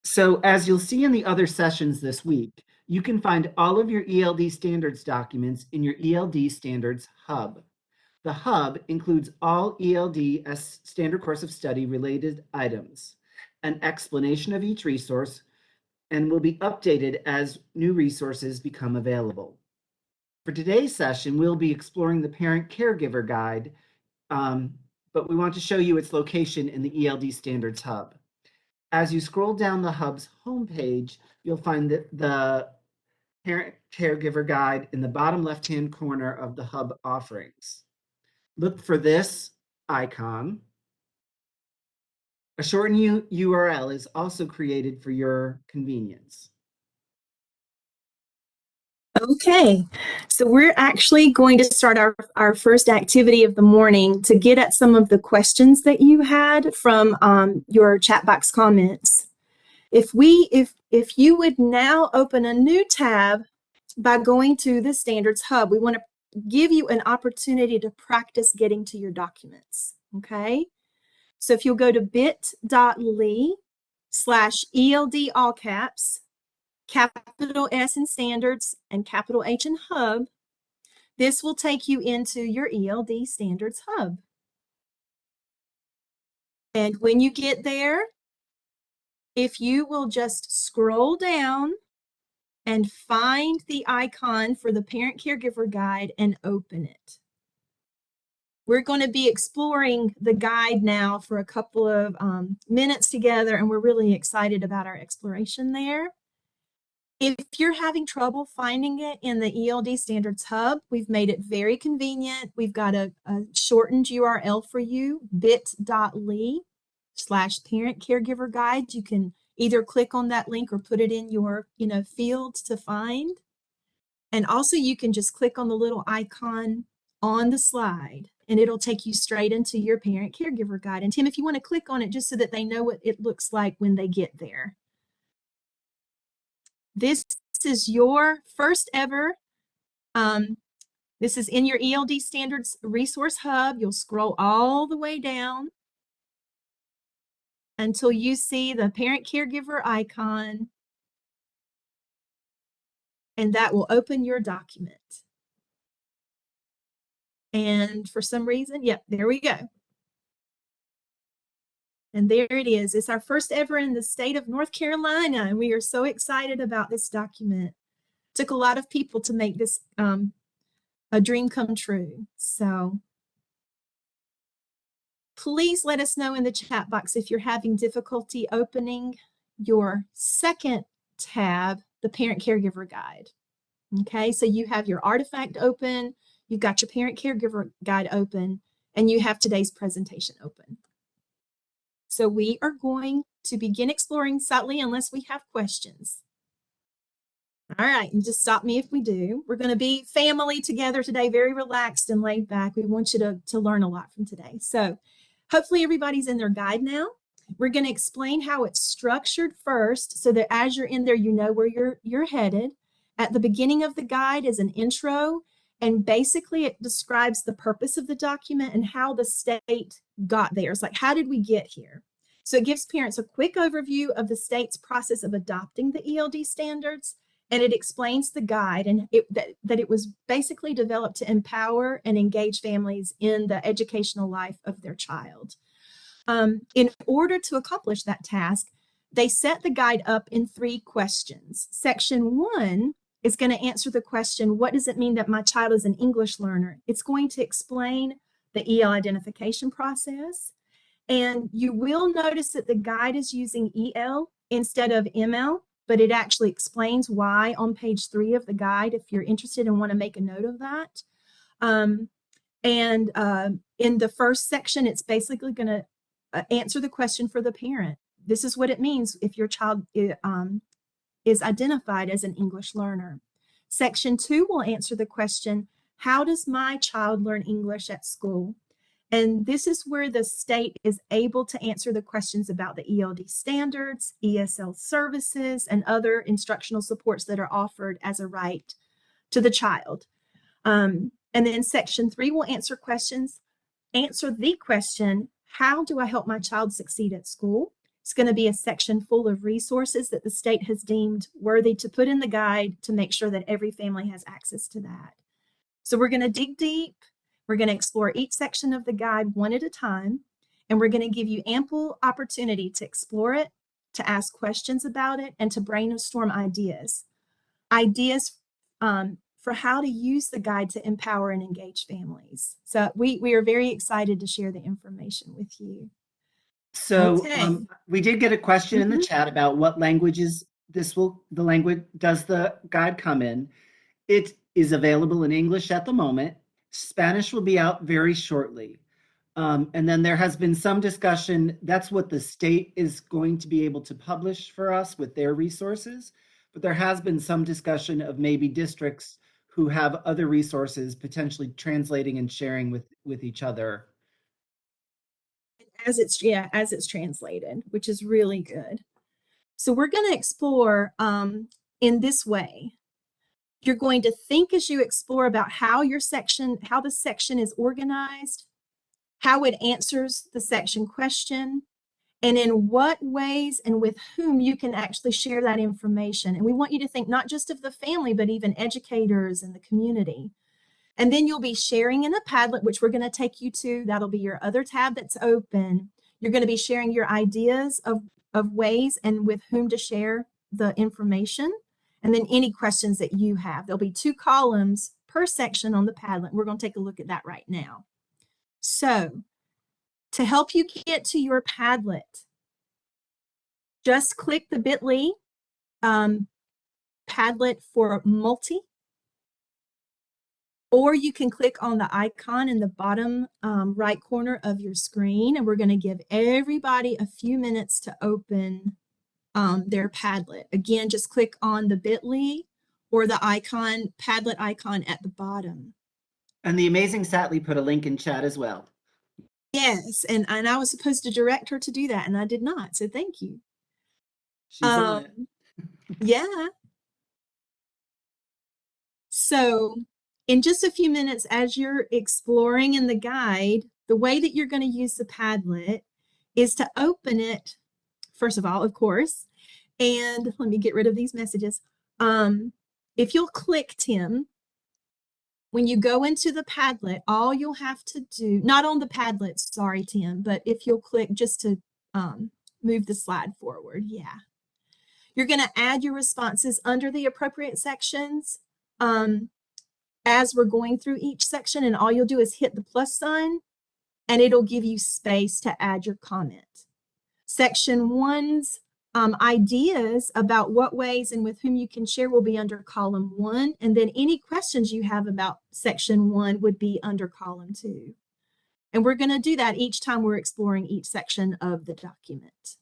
So as you'll see in the other sessions this week, you can find all of your ELD standards documents in your ELD Standards Hub. The Hub includes all ELDS standard course of study related items, an explanation of each resource, and will be updated as new resources become available. For today's session, we'll be exploring the Parent Caregiver Guide, but we want to show you its location in the ELD Standards Hub. As you scroll down the Hub's homepage, you'll find the Parent Caregiver Guide in the bottom left-hand corner of the Hub offerings. Look for this icon. A shortened URL is also created for your convenience. Okay, so we're actually going to start our first activity of the morning to get at some of the questions that you had from your chat box comments. If you would now open a new tab by going to the Standards Hub, we want to give you an opportunity to practice getting to your documents, okay? So if you'll go to bit.ly/ELD all caps, capital S in Standards and capital H in Hub, this will take you into your ELD Standards Hub. And when you get there, if you will just scroll down and find the icon for the Parent Caregiver Guide and open it. We're going to be exploring the guide now for a couple of minutes together, and we're really excited about our exploration there. If you're having trouble finding it in the ELD Standards Hub, we've made it very convenient. We've got a shortened URL for you, bit.ly/parent caregiver guide. You can Either click on that link or put it in your, field to find. And also you can just click on the little icon on the slide and it'll take you straight into your parent caregiver guide. And Tim, if you want to click on it just so that they know what it looks like when they get there. This is your first ever, this is in your Eld Standards Resource Hub. You'll scroll all the way down until you see the parent caregiver icon, and that will open your document. And for some reason, yep, there we go. And there it is. It's our first ever in the state of North Carolina, and we are so excited about this document. It took a lot of people to make this a dream come true. So please let us know in the chat box if you're having difficulty opening your second tab, the Parent Caregiver Guide. Okay, so you have your artifact open, you've got your Parent Caregiver Guide open, and you have today's presentation open. So we are going to begin exploring subtly unless we have questions. All right, and just stop me if we do. We're going to be family together today, very relaxed and laid back. We want you to learn a lot from today. So hopefully everybody's in their guide now. We're going to explain how it's structured first so that as you're in there, you know where you're headed. At the beginning of the guide is an intro, and basically it describes the purpose of the document and how the state got there. It's like, how did we get here? So it gives parents a quick overview of the state's process of adopting the ELD standards, and it explains the guide and that it was basically developed to empower and engage families in the educational life of their child. In order to accomplish that task, they set the guide up in 3 questions. Section 1 is going to answer the question, what does it mean that my child is an English learner? It's going to explain the EL identification process. And you will notice that the guide is using EL instead of ML, but it actually explains why on page 3 of the guide if you're interested and want to make a note of that. In the first section, it's basically going to answer the question for the parent. This is what it means if your child is identified as an English learner. Section 2 will answer the question, how does my child learn English at school? And this is where the state is able to answer the questions about the ELD standards, ESL services, and other instructional supports that are offered as a right to the child. And then section 3 will answer the question, how do I help my child succeed at school? It's going to be a section full of resources that the state has deemed worthy to put in the guide to make sure that every family has access to that. So we're going to dig deep. We're going to explore each section of the guide one at a time, and we're going to give you ample opportunity to explore it, to ask questions about it, and to brainstorm ideas for how to use the guide to empower and engage families. So we are very excited to share the information with you. So okay. We did get a question in the chat about what languages does the guide come in. It is available in English at the moment. Spanish will be out very shortly. And then there has been some discussion, that's what the state is going to be able to publish for us with their resources. But there has been some discussion of maybe districts who have other resources potentially translating and sharing with each other. As it's translated, which is really good. So we're going to explore in this way. You're going to think as you explore about how the section is organized, how it answers the section question, and in what ways and with whom you can actually share that information. And we want you to think not just of the family, but even educators and the community. And then you'll be sharing in a Padlet, which we're going to take you to. That'll be your other tab that's open. You're going to be sharing your ideas of ways and with whom to share the information. And then any questions that you have. There'll be 2 columns per section on the Padlet. We're going to take a look at that right now. So to help you get to your Padlet, just click the bit.ly Padlet for multi. Or you can click on the icon in the bottom right corner of your screen, and we're going to give everybody a few minutes to open their Padlet. Again, just click on the bit.ly or the icon, Padlet icon at the bottom. And the amazing Satley put a link in chat as well. Yes, and I was supposed to direct her to do that, and I did not, so thank you. She's on it. Yeah. So in just a few minutes, as you're exploring in the guide, the way that you're going to use the Padlet is to open it, first of all, of course, and let me get rid of these messages. If you'll click, Tim, when you go into the Padlet, all you'll have to do, not on the Padlet, sorry, Tim, but if you'll click just to move the slide forward, yeah. You're going to add your responses under the appropriate sections as we're going through each section, and all you'll do is hit the plus sign, and it'll give you space to add your comment. Section 1's ideas about what ways and with whom you can share will be under column 1, and then any questions you have about section 1 would be under column 2. And we're going to do that each time we're exploring each section of the document.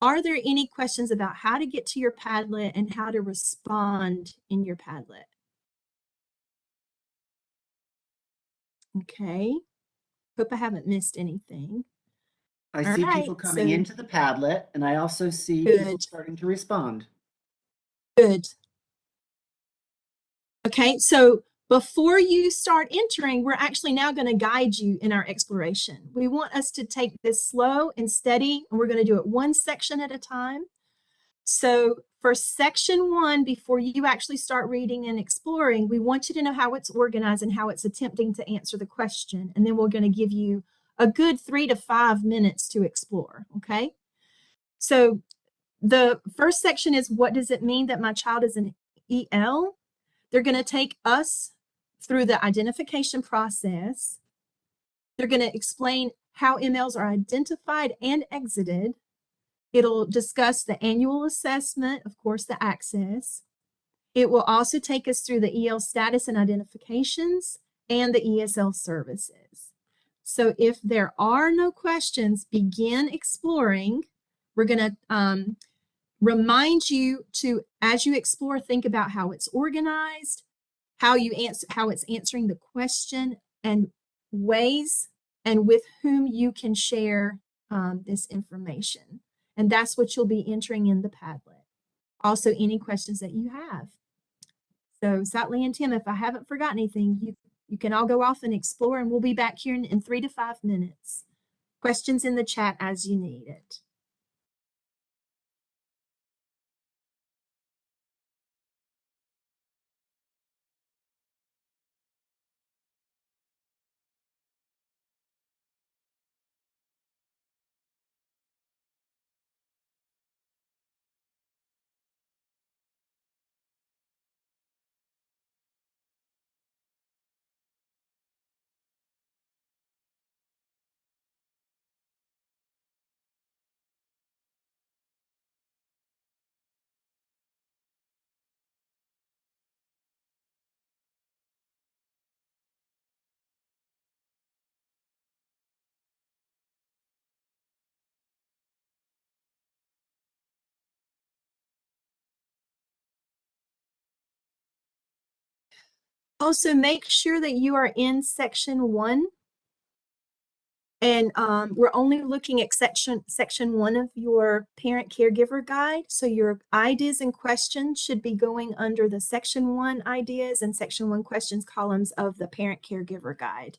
Are there any questions about how to get to your Padlet and how to respond in your Padlet? Okay. Hope I haven't missed anything. I see people coming into the Padlet, and I also see people starting to respond. Good. Okay, so before you start entering, we're actually now going to guide you in our exploration. We want us to take this slow and steady, and we're going to do it one section at a time. So for section 1, before you actually start reading and exploring, we want you to know how it's organized and how it's attempting to answer the question. And then we're going to give you a good 3 to 5 minutes to explore, okay? So the first section is, what does it mean that my child is an EL? They're going to take us through the identification process. They're going to explain how MLs are identified and exited. It'll discuss the annual assessment, of course, the access. It will also take us through the EL status and identifications and the ESL services. So if there are no questions, begin exploring. We're going to remind you to, as you explore, think about how it's organized, how it's answering the question, and ways and with whom you can share this information. And that's what you'll be entering in the Padlet. Also, any questions that you have. So Satley and Tim, if I haven't forgotten anything, you can all go off and explore, and we'll be back here in 3 to 5 minutes. Questions in the chat as you need it. Also, make sure that you are in section 1. And we're only looking at section 1 of your parent caregiver guide. So your ideas and questions should be going under the section 1 ideas and section 1 questions columns of the parent caregiver guide.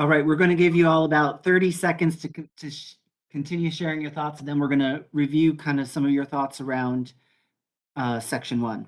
All right, we're going to give you all about 30 seconds to continue sharing your thoughts, and then we're going to review kind of some of your thoughts around section 1.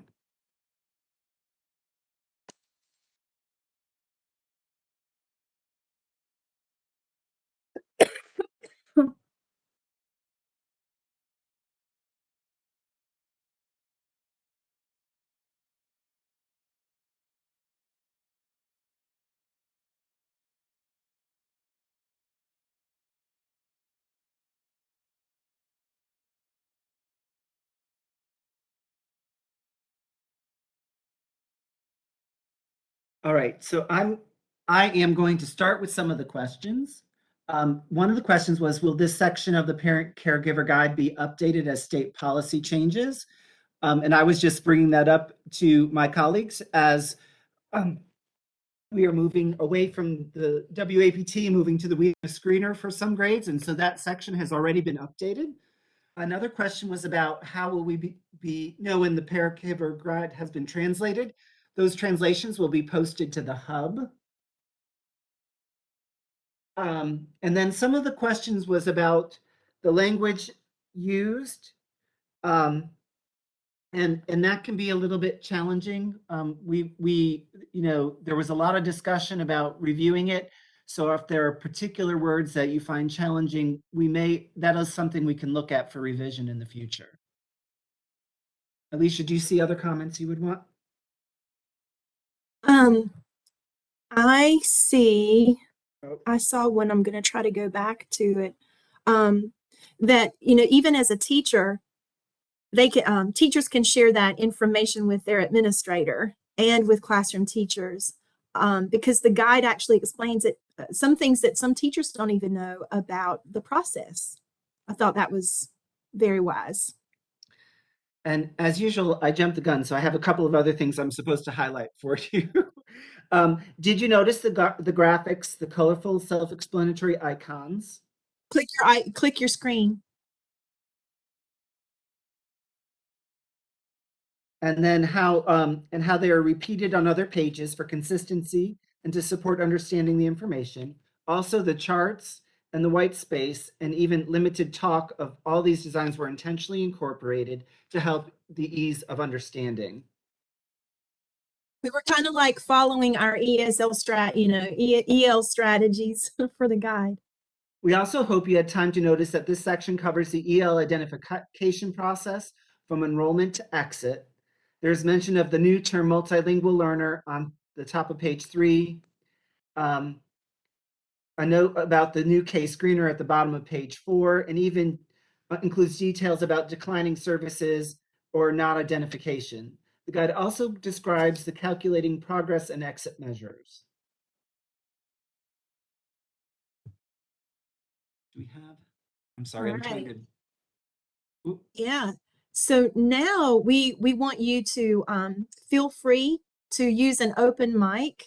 All right, so I am going to start with some of the questions. One of the questions was, will this section of the parent caregiver guide be updated as state policy changes? And I was just bringing that up to my colleagues as we are moving away from the WAPT, moving to the WEA screener for some grades, and so that section has already been updated. Another question was about how will we know when the caregiver guide has been translated. Those translations will be posted to the hub. And then some of the questions was about the language used. And that can be a little bit challenging. There was a lot of discussion about reviewing it. So if there are particular words that you find challenging, that is something we can look at for revision in the future. Alicia, do you see other comments you would want? I see. I saw one. I'm going to try to go back to it. That, even as a teacher, teachers can share that information with their administrator and with classroom teachers, because the guide actually explains it, some things that some teachers don't even know about the process. I thought that was very wise. And as usual, I jumped the gun, so I have a couple of other things I'm supposed to highlight for you. Did you notice the graphics, the colorful self-explanatory icons? Click your screen. And then how they are repeated on other pages for consistency and to support understanding the information. Also, the charts and the white space and even limited talk of all these designs were intentionally incorporated to help the ease of understanding. We were kind of like following our EL strategies for the guide. We also hope you had time to notice that this section covers the EL identification process from enrollment to exit. There's mention of the new term multilingual learner on the top of page 3. A note about the new case screener at the bottom of page 4, and even includes details about declining services or not identification. The guide also describes the calculating progress and exit measures. Do we have? I'm sorry, I'm trying to. Ooh. Yeah. So now we want you to feel free to use an open mic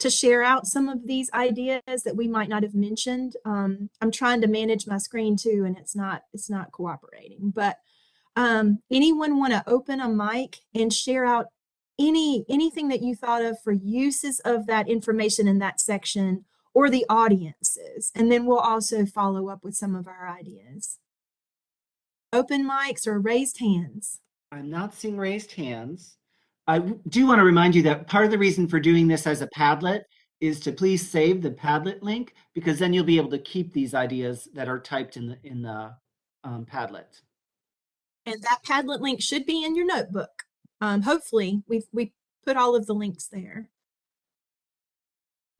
to share out some of these ideas that we might not have mentioned. I'm trying to manage my screen too, and it's not cooperating. But anyone want to open a mic and share out anything that you thought of for uses of that information in that section or the audiences, and then we'll also follow up with some of our ideas. Open mics or raised hands? I'm not seeing raised hands. I do want to remind you that part of the reason for doing this as a Padlet is to please save the Padlet link, because then you'll be able to keep these ideas that are typed in the Padlet. And that Padlet link should be in your notebook. Hopefully we put all of the links there.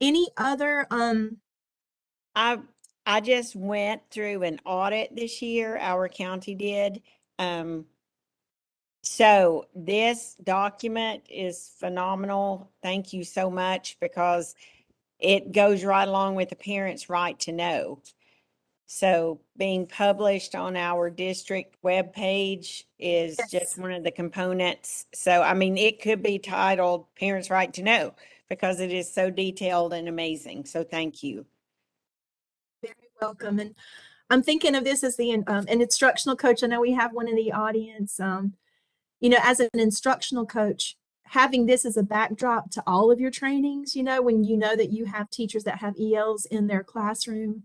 Any other I just went through an audit this year, our county did. So this document is phenomenal. Thank you so much, because it goes right along with the parents' right to know. So being published on our district webpage is just one of the components. So, I mean, it could be titled Parents' Right to Know, because it is so detailed and amazing. So thank you. Very welcome. And I'm thinking of this as an instructional coach. I know we have one in the audience. As an instructional coach, having this as a backdrop to all of your trainings, when you know that you have teachers that have ELs in their classroom,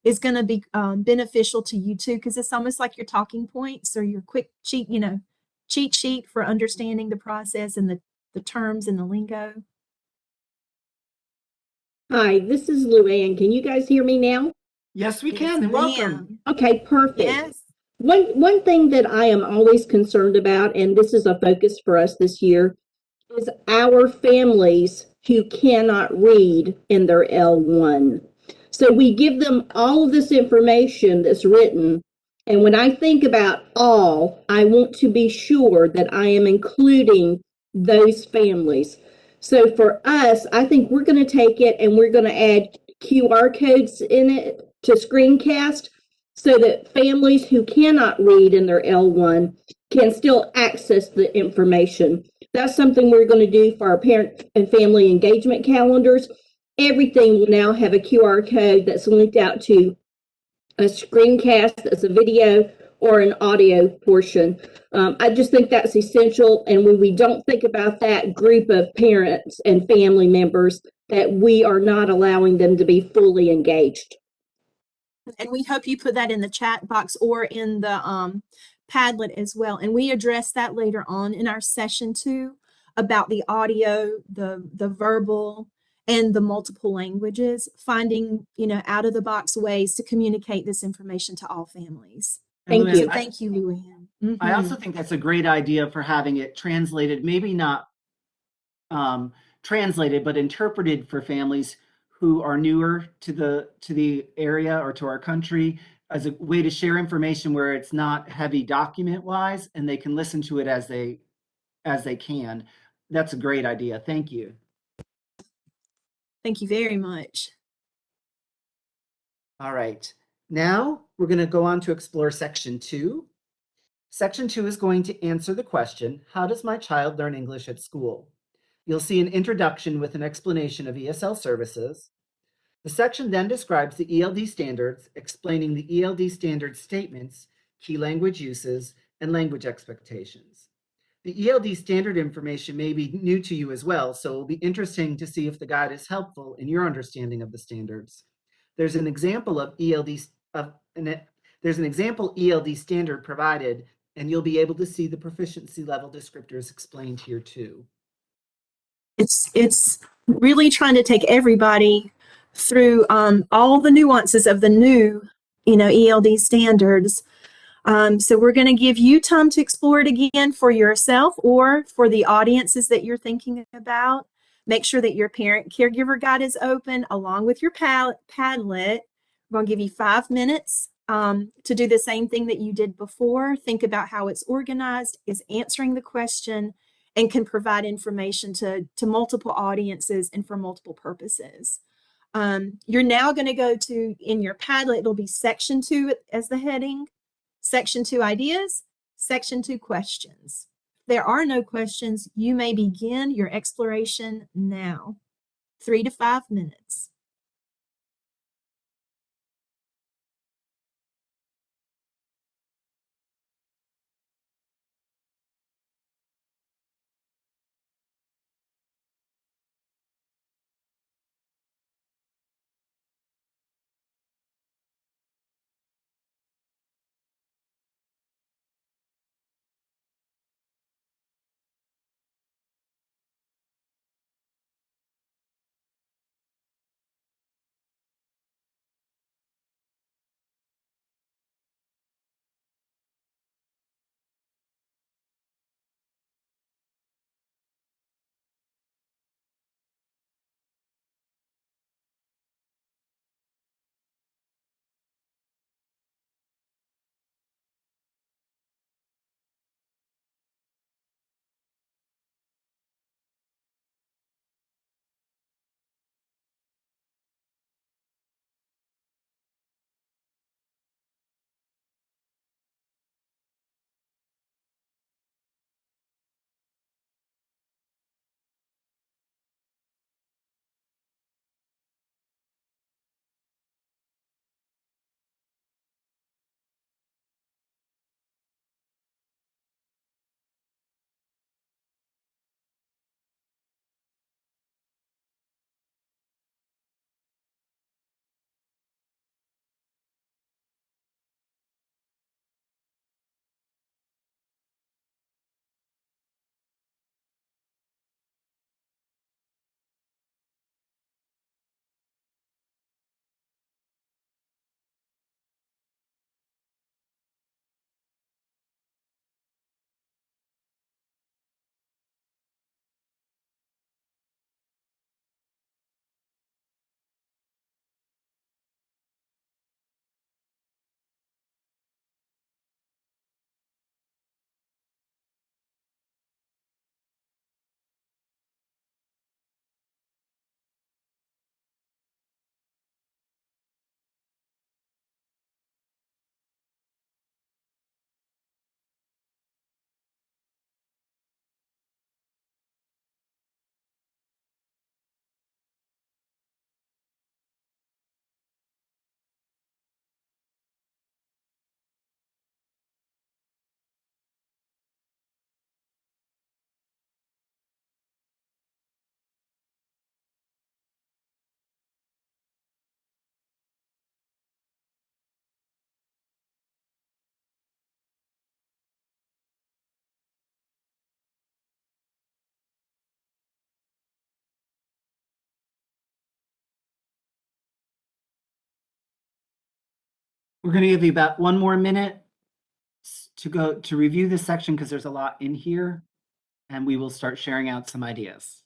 is going to be beneficial to you too, because it's almost like your talking points or your quick cheat sheet for understanding the process and the terms and the lingo. Hi, this is Luann. Can you guys hear me now? Yes, we can, and welcome. Okay, perfect. Yes. One thing that I am always concerned about, and this is a focus for us this year, is our families who cannot read in their L1. So we give them all of this information that's written, and when I think about all, I want to be sure that I am including those families. So for us, I think we're going to take it and we're going to add QR codes in it to screencast so that families who cannot read in their L1 can still access the information. That's something we're going to do for our parent and family engagement calendars. Everything will now have a QR code that's linked out to a screencast that's a video or an audio portion. I just think that's essential. And when we don't think about that group of parents and family members, that we are not allowing them to be fully engaged. And we hope you put that in the chat box or in the Padlet as well. And we address that later on in our session 2 about the audio, the verbal, and the multiple languages, finding, out of the box ways to communicate this information to all families. Thank you. So thank you, Luann. I also think that's a great idea for having it translated, maybe not translated, but interpreted for families who are newer to the area or to our country, as a way to share information where it's not heavy document wise, and they can listen to it as they can. That's a great idea. Thank you. Thank you very much. All right. Now we're going to go on to explore section 2. Section 2 is going to answer the question, how does my child learn English at school? You'll see an introduction with an explanation of ESL services. The section then describes the ELD standards, explaining the ELD standard statements, key language uses, and language expectations. The ELD standard information may be new to you as well, so it will be interesting to see if the guide is helpful in your understanding of the standards. There's an example of there's an example ELD standard provided, and you'll be able to see the proficiency level descriptors explained here too. It's really trying to take everybody through all the nuances of the new, ELD standards. So we're going to give you time to explore it again for yourself or for the audiences that you're thinking about. Make sure that your parent caregiver guide is open along with your Padlet. We're going to give you 5 minutes to do the same thing that you did before. Think about how it's organized, is answering the question, and can provide information to multiple audiences and for multiple purposes. You're now going to go to, in your Padlet, it'll be section 2 as the heading, section 2 ideas, section 2 questions. If there are no questions, you may begin your exploration now. 3 to 5 minutes. We're going to give you about 1 more minute to go to review this section because there's a lot in here, and we will start sharing out some ideas.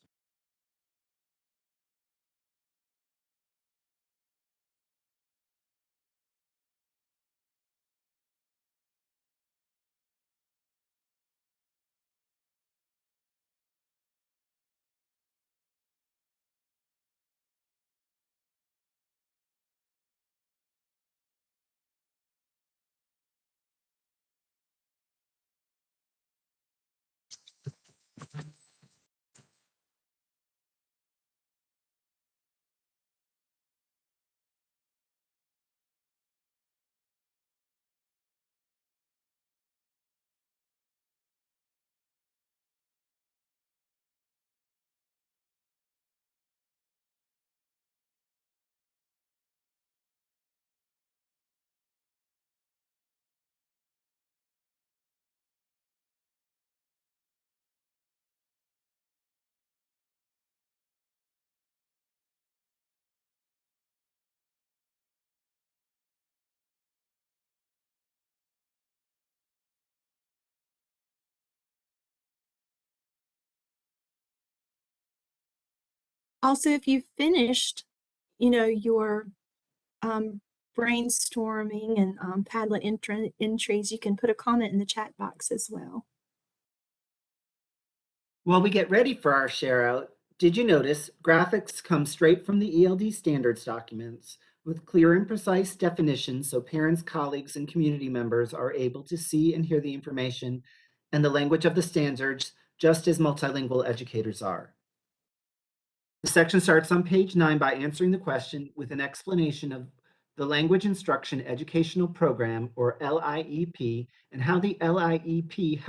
Also, if you've finished, your brainstorming and Padlet entries, you can put a comment in the chat box as well. While we get ready for our share out, did you notice graphics come straight from the ELD standards documents with clear and precise definitions so parents, colleagues, and community members are able to see and hear the information and the language of the standards just as multilingual educators are. The section starts on page 9 by answering the question with an explanation of the Language Instruction Educational Program, or LIEP, and how the LIEP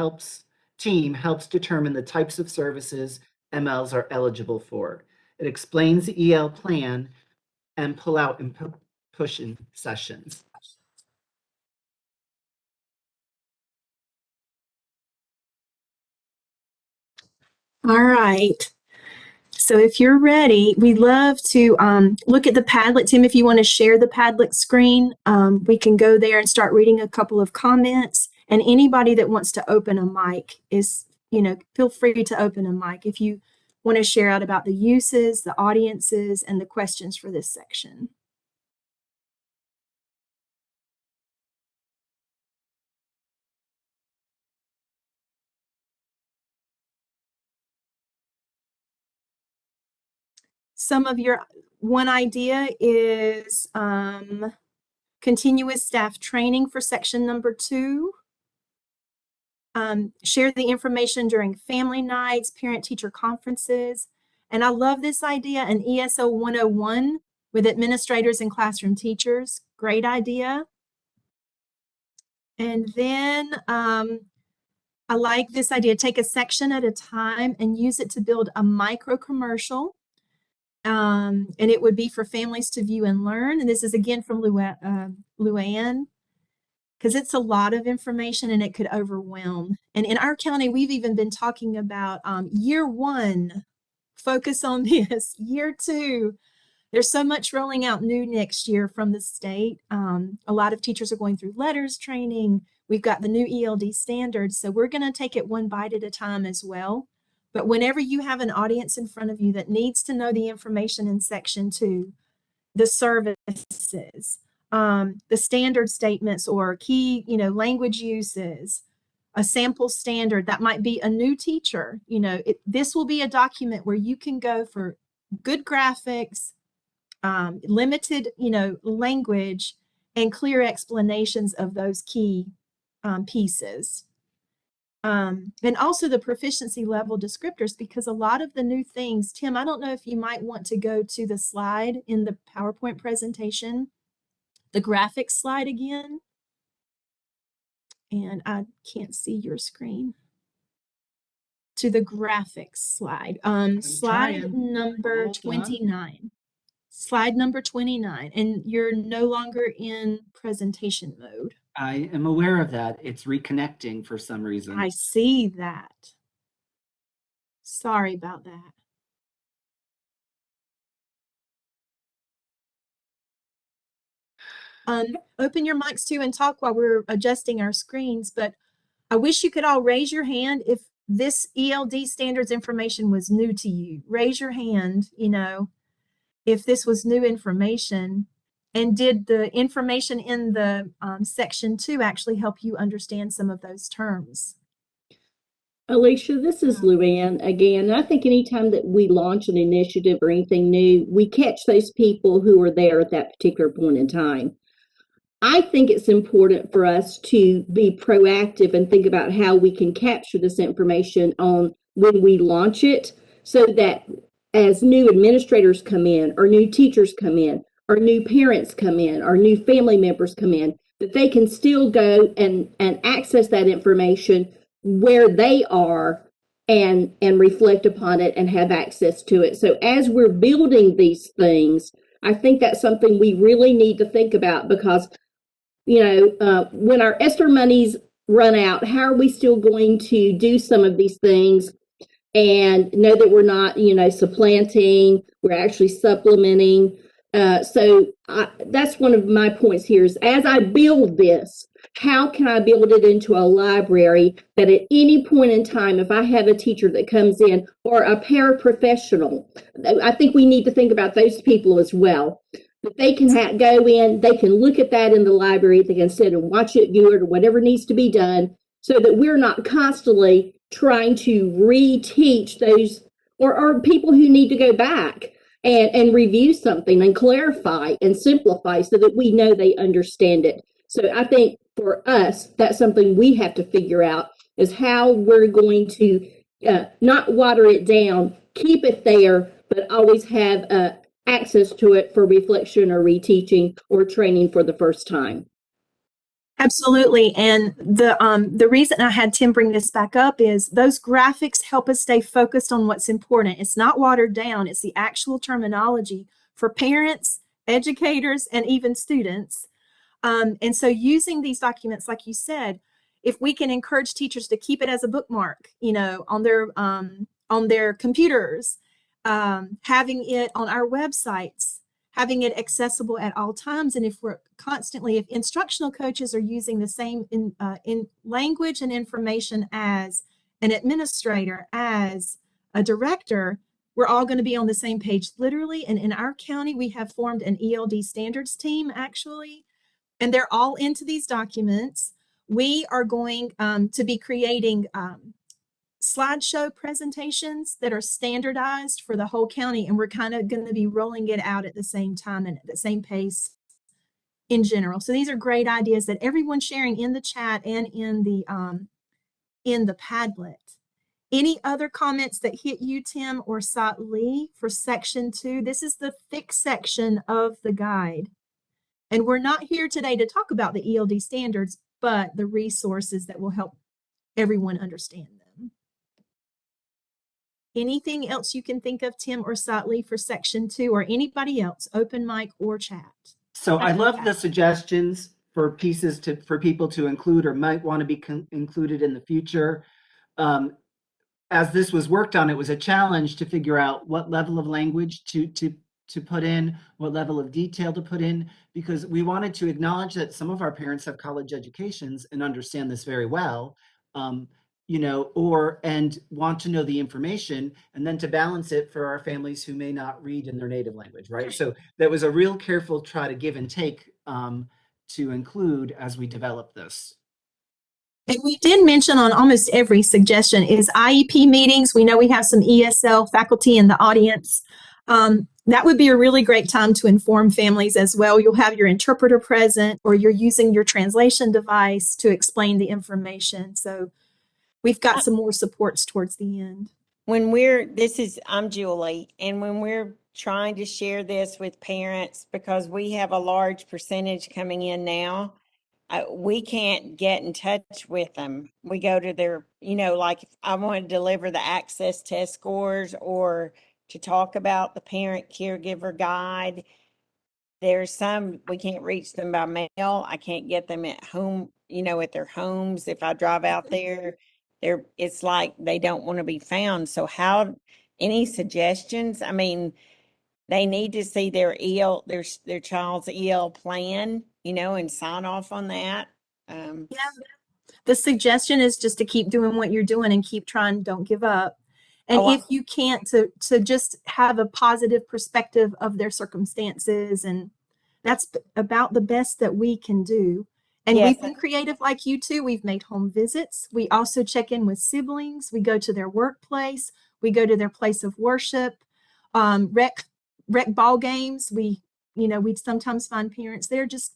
team helps determine the types of services MLs are eligible for. It explains the EL plan and pull-out and push-in sessions. All right. So if you're ready, we love to look at the Padlet. Tim, if you want to share the Padlet screen, we can go there and start reading a couple of comments. And anybody that wants to open a mic is, feel free to open a mic if you want to share out about the uses, the audiences, and the questions for this section. One idea is continuous staff training for section number 2. Share the information during family nights, parent-teacher conferences. And I love this idea, an ESO 101 with administrators and classroom teachers. Great idea. And then I like this idea, take a section at a time and use it to build a micro commercial. And it would be for families to view and learn. And this is again from Luann, because it's a lot of information and it could overwhelm. And in our county, we've even been talking about year 1, focus on this. Year 2, there's so much rolling out new next year from the state. A lot of teachers are going through letters training. We've got the new ELD standards. So we're going to take it one bite at a time as well. But whenever you have an audience in front of you that needs to know the information in section 2, the services, the standard statements or key, language uses, a sample standard, that might be a new teacher, this will be a document where you can go for good graphics, limited, language, and clear explanations of those key pieces. And also the proficiency level descriptors, because a lot of the new things, Tim, I don't know if you might want to go to the slide in the PowerPoint presentation, the graphics slide again. And I can't see your screen. To the graphics slide. Slide number 29. Slide number 29. And you're no longer in presentation mode. I am aware of that. It's reconnecting for some reason. I see that. Sorry about that. open your mics too and talk while we're adjusting our screens. But I wish you could all raise your hand if this ELD standards information was new to you. Raise your hand, if this was new information. And did the information in the section 2 actually help you understand some of those terms? Alicia, this is Luann again. I think anytime that we launch an initiative or anything new, we catch those people who are there at that particular point in time. I think it's important for us to be proactive and think about how we can capture this information on when we launch it, so that as new administrators come in, or new teachers come in, or new parents come in, or new family members come in, that they can still go and access that information where they are and reflect upon it and have access to it. So as we're building these things, I think that's something we really need to think about, because when our ESSER monies run out, how are we still going to do some of these things and know that we're not, supplanting, we're actually supplementing. So that's one of my points here is, as I build this, how can I build it into a library that at any point in time, if I have a teacher that comes in, or a paraprofessional, I think we need to think about those people as well. But they can go in, they can look at that in the library, they can sit and watch it, view it, or whatever needs to be done, so that we're not constantly trying to reteach those, or people who need to go back and review something and clarify and simplify so that we know they understand it. So I think for us, that's something we have to figure out, is how we're going to not water it down, keep it there, but always have access to it for reflection or reteaching or training for the first time. Absolutely. And the reason I had Tim bring this back up is those graphics help us stay focused on what's important. It's not watered down. It's the actual terminology for parents, educators, and even students. And so using these documents, like you said, if we can encourage teachers to keep it as a bookmark, on their computers, having it on our websites, having it accessible at all times. And if instructional coaches are using the same in language and information as an administrator, as a director, we're all going to be on the same page, literally. And in our county, we have formed an ELD standards team, actually, and they're all into these documents. We are going to be creating slideshow presentations that are standardized for the whole county, and we're kind of going to be rolling it out at the same time and at the same pace in general. So these are great ideas that everyone's sharing in the chat and in the Padlet. Any other comments that hit you, Tim or Sat Lee, for section 2? This is the thick section of the guide. And we're not here today to talk about the ELD standards, but the resources that will help everyone understand them. Anything else you can think of, Tim or Sat Lee, for section 2, or anybody else, open mic or chat? So I love the suggestions for pieces for people to include or might want to be included in the future. As this was worked on, it was a challenge to figure out what level of language to put in, what level of detail to put in, because we wanted to acknowledge that some of our parents have college educations and understand this very well, and want to know the information, and then to balance it for our families who may not read in their native language, right? So that was a real careful try to give and take to include as we develop this. And we did mention on almost every suggestion is IEP meetings. We know we have some ESL faculty in the audience. That would be a really great time to inform families as well. You'll have your interpreter present, or you're using your translation device to explain the information. So we've got some more supports towards the end. I'm Julie, and when we're trying to share this with parents, because we have a large percentage coming in now, we can't get in touch with them. We go to their, like if I want to deliver the access test scores or to talk about the parent caregiver guide, there's some, we can't reach them by mail. I can't get them at home, at their homes. If I drive out there, it's like they don't want to be found. So any suggestions? I mean, they need to see their their child's EL plan, and sign off on that. Yeah. The suggestion is just to keep doing what you're doing and keep trying, don't give up. And if you can't, to just have a positive perspective of their circumstances, and that's about the best that we can do. And Yes. we've been creative like you too. We've made home visits. We also check in with siblings. We go to their workplace. We go to their place of worship. Rec ball games. We sometimes find parents there. Just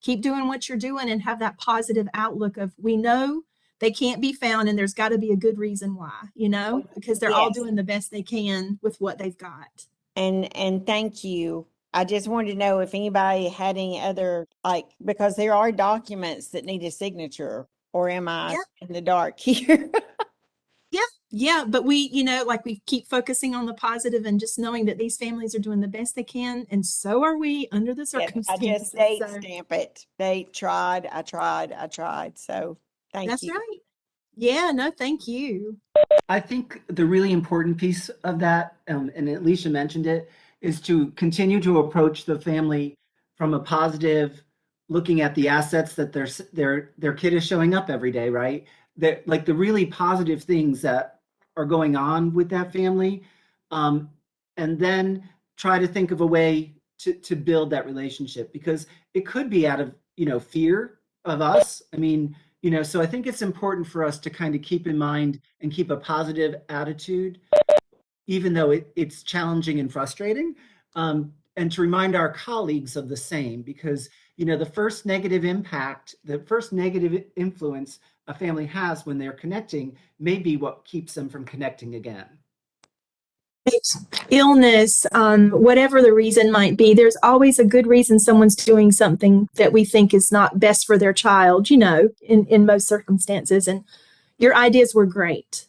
keep doing what you're doing and have that positive outlook of, we know they can't be found and there's got to be a good reason why, because they're all Yes. doing the best they can with what they've got. And thank you. I just wanted to know if anybody had any other, because there are documents that need a signature, or am I in the dark here? Yeah, but we keep focusing on the positive and just knowing that these families are doing the best they can, and so are we under the Yes, I circumstances. just date stamp it. They tried, I tried. So thank That's you. right. Yeah, no, thank you. I think the really important piece of that, and Alicia mentioned it, is to continue to approach the family from a positive, looking at the assets that their kid is showing up every day, right? Like the really positive things that are going on with that family, and then try to think of a way to build that relationship, because it could be out of fear of us. I mean, so I think it's important for us to kind of keep in mind and keep a positive attitude, even though it's challenging and frustrating, and to remind our colleagues of the same, because the first negative influence a family has when they're connecting may be what keeps them from connecting again. Illness, whatever the reason might be, there's always a good reason someone's doing something that we think is not best for their child, in most circumstances. And your ideas were great.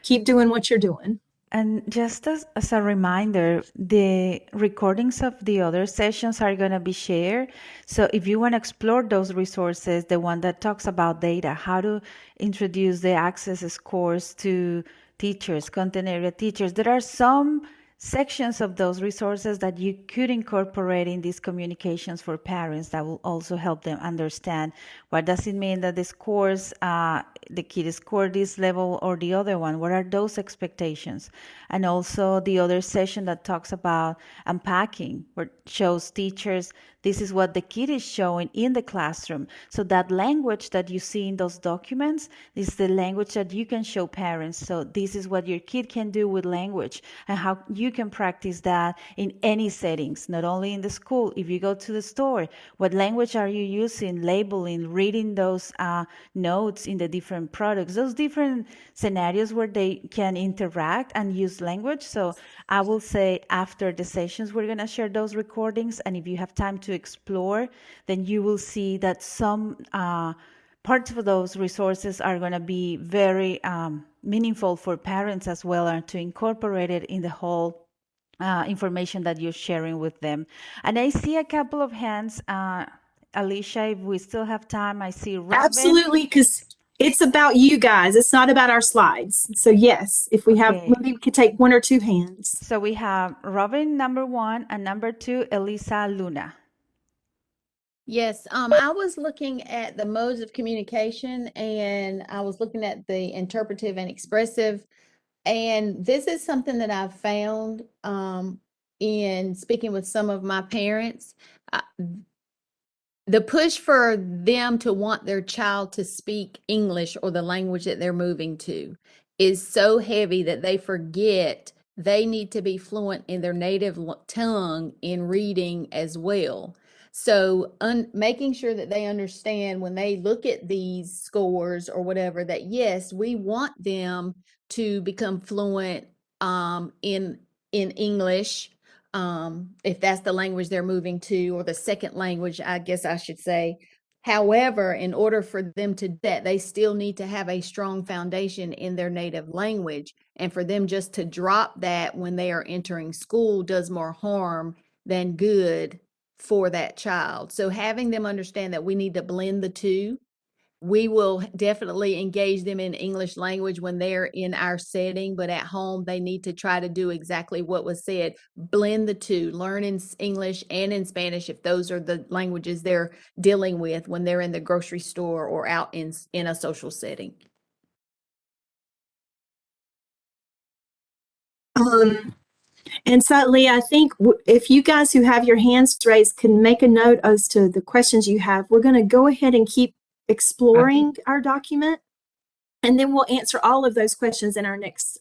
Keep doing what you're doing. And just as a reminder, the recordings of the other sessions are going to be shared. So if you want to explore those resources, the one that talks about data, how to introduce the access scores to teachers, content area teachers, there are some sections of those resources that you could incorporate in these communications for parents that will also help them understand what does it mean that the scores, the kid scored this level or the other one. What are those expectations? And also the other session that talks about unpacking, where it shows teachers this is what the kid is showing in the classroom. So that language that you see in those documents is the language that you can show parents. So this is what your kid can do with language and how you can practice that in any settings, not only in the school. If you go to the store, what language are you using, labeling, reading those notes in the different products, those different scenarios where they can interact and use language. So I will say after the sessions, we're going to share those recordings. And if you have time to explore, then you will see that some parts of those resources are going to be very meaningful for parents as well, and to incorporate it in the whole information that you're sharing with them. And I see a couple of hands. Alicia, if we still have time, I see Robin. Absolutely, because it's about you guys. It's not about our slides. So yes, if we have, maybe we could take one or two hands. So we have Robin, number 1, and number 2, Elisa Luna. Yes, I was looking at the modes of communication, and I was looking at the interpretive and expressive. And this is something that I've found in speaking with some of my parents. The push for them to want their child to speak English or the language that they're moving to is so heavy that they forget they need to be fluent in their native tongue in reading as well. So making sure that they understand when they look at these scores or whatever, that yes, we want them to become fluent in English, if that's the language they're moving to, or the second language, I guess I should say. However, in order for them to do that, they still need to have a strong foundation in their native language. And for them just to drop that when they are entering school does more harm than good for that child. So having them understand that we need to blend the two, we will definitely engage them in English language when they're in our setting, but at home they need to try to do exactly what was said. Blend the two, learn in English and in Spanish if those are the languages they're dealing with when they're in the grocery store or out in a social setting. And so, Lee, I think if you guys who have your hands raised can make a note as to the questions you have, we're going to go ahead and keep exploring our document, and then we'll answer all of those questions in our next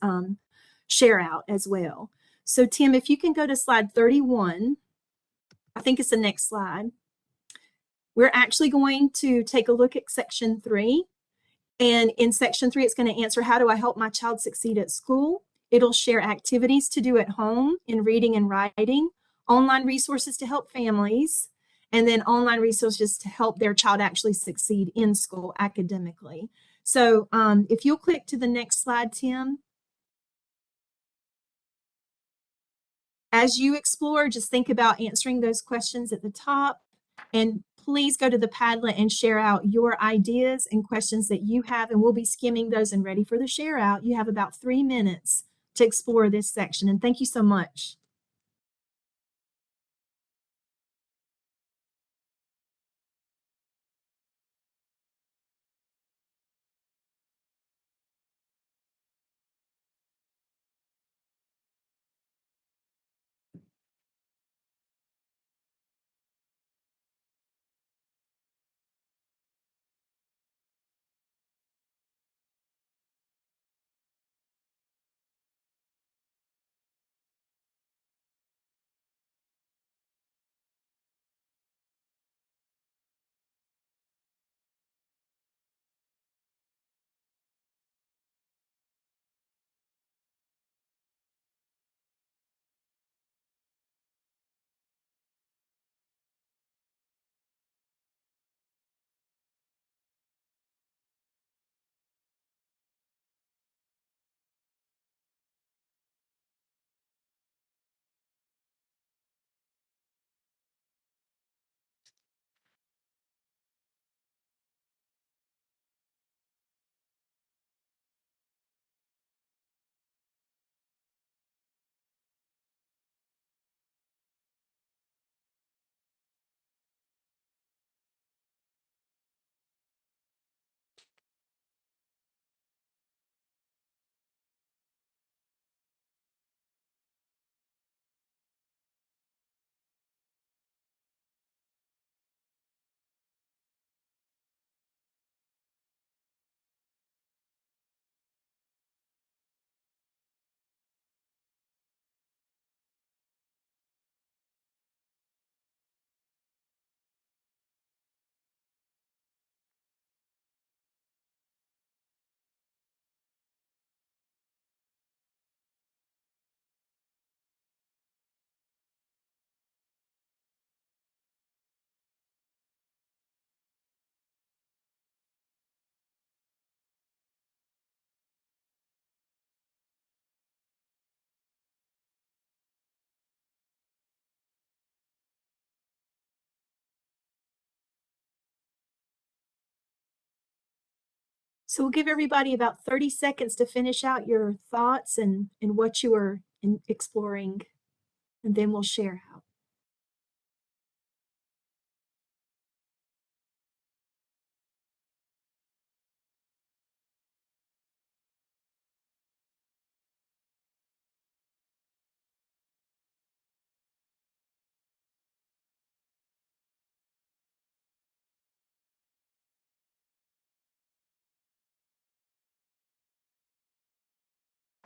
share out as well. So, Tim, if you can go to slide 31, I think it's the next slide. We're actually going to take a look at section 3. And in section 3, it's going to answer, how do I help my child succeed at school? It'll share activities to do at home in reading and writing, online resources to help families, and then online resources to help their child actually succeed in school academically. So if you'll click to the next slide, Tim. As you explore, just think about answering those questions at the top, and please go to the Padlet and share out your ideas and questions that you have, and we'll be skimming those and ready for the share out. You have about 3 minutes to explore this section, and thank you so much. So we'll give everybody about 30 seconds to finish out your thoughts and what you are exploring, and then we'll share out.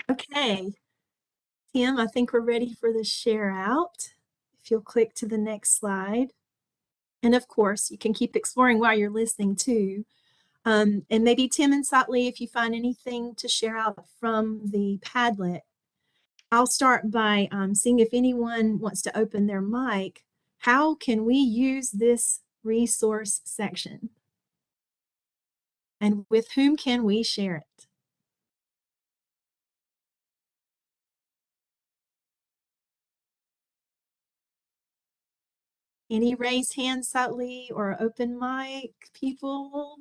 Okay, Tim, I think we're ready for the share out. If you'll click to the next slide. And of course, you can keep exploring while you're listening too. And maybe Tim and Sotley, if you find anything to share out from the Padlet. I'll start by seeing if anyone wants to open their mic. How can we use this resource section? And with whom can we share it? Any raised hands, Sotley, or open mic people?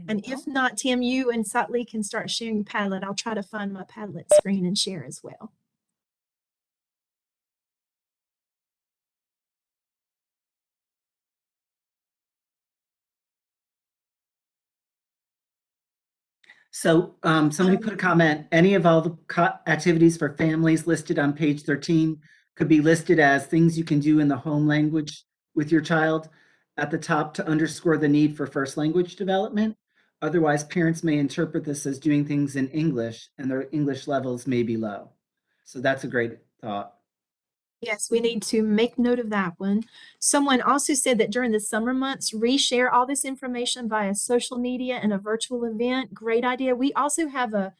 And if not, Tim, you and Sattli can start sharing Padlet. I'll try to find my Padlet screen and share as well. So somebody put a comment, any of all the activities for families listed on page 13 could be listed as things you can do in the home language with your child at the top to underscore the need for first language development. Otherwise, parents may interpret this as doing things in English and their English levels may be low. So that's a great thought. Yes, we need to make note of that one. Someone also said that during the summer months, reshare all this information via social media and a virtual event. Great idea. We also have a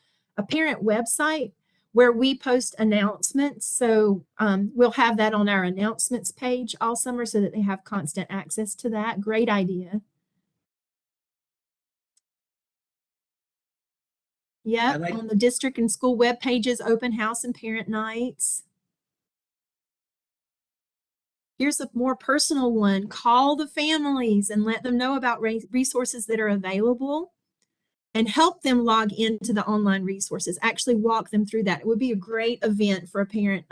parent website where we post announcements. So we'll have that on our announcements page all summer so that they have constant access to that. Great idea. Yep, on the district and school web pages, open house and parent nights. Here's a more personal one. Call the families and let them know about resources that are available and help them log into the online resources. Actually walk them through that. It would be a great event for a parent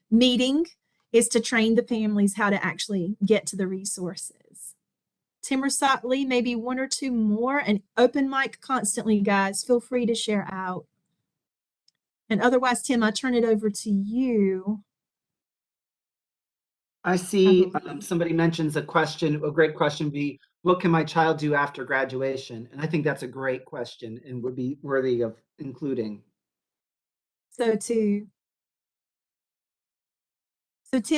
meeting, is to train the families how to actually get to the resources. Tim or Sattli, maybe one or two more, and open mic constantly, guys. Feel free to share out. And otherwise, Tim, I turn it over to you. I see somebody mentions a question, a great question would be, what can my child do after graduation? And I think that's a great question and would be worthy of including. So Tim,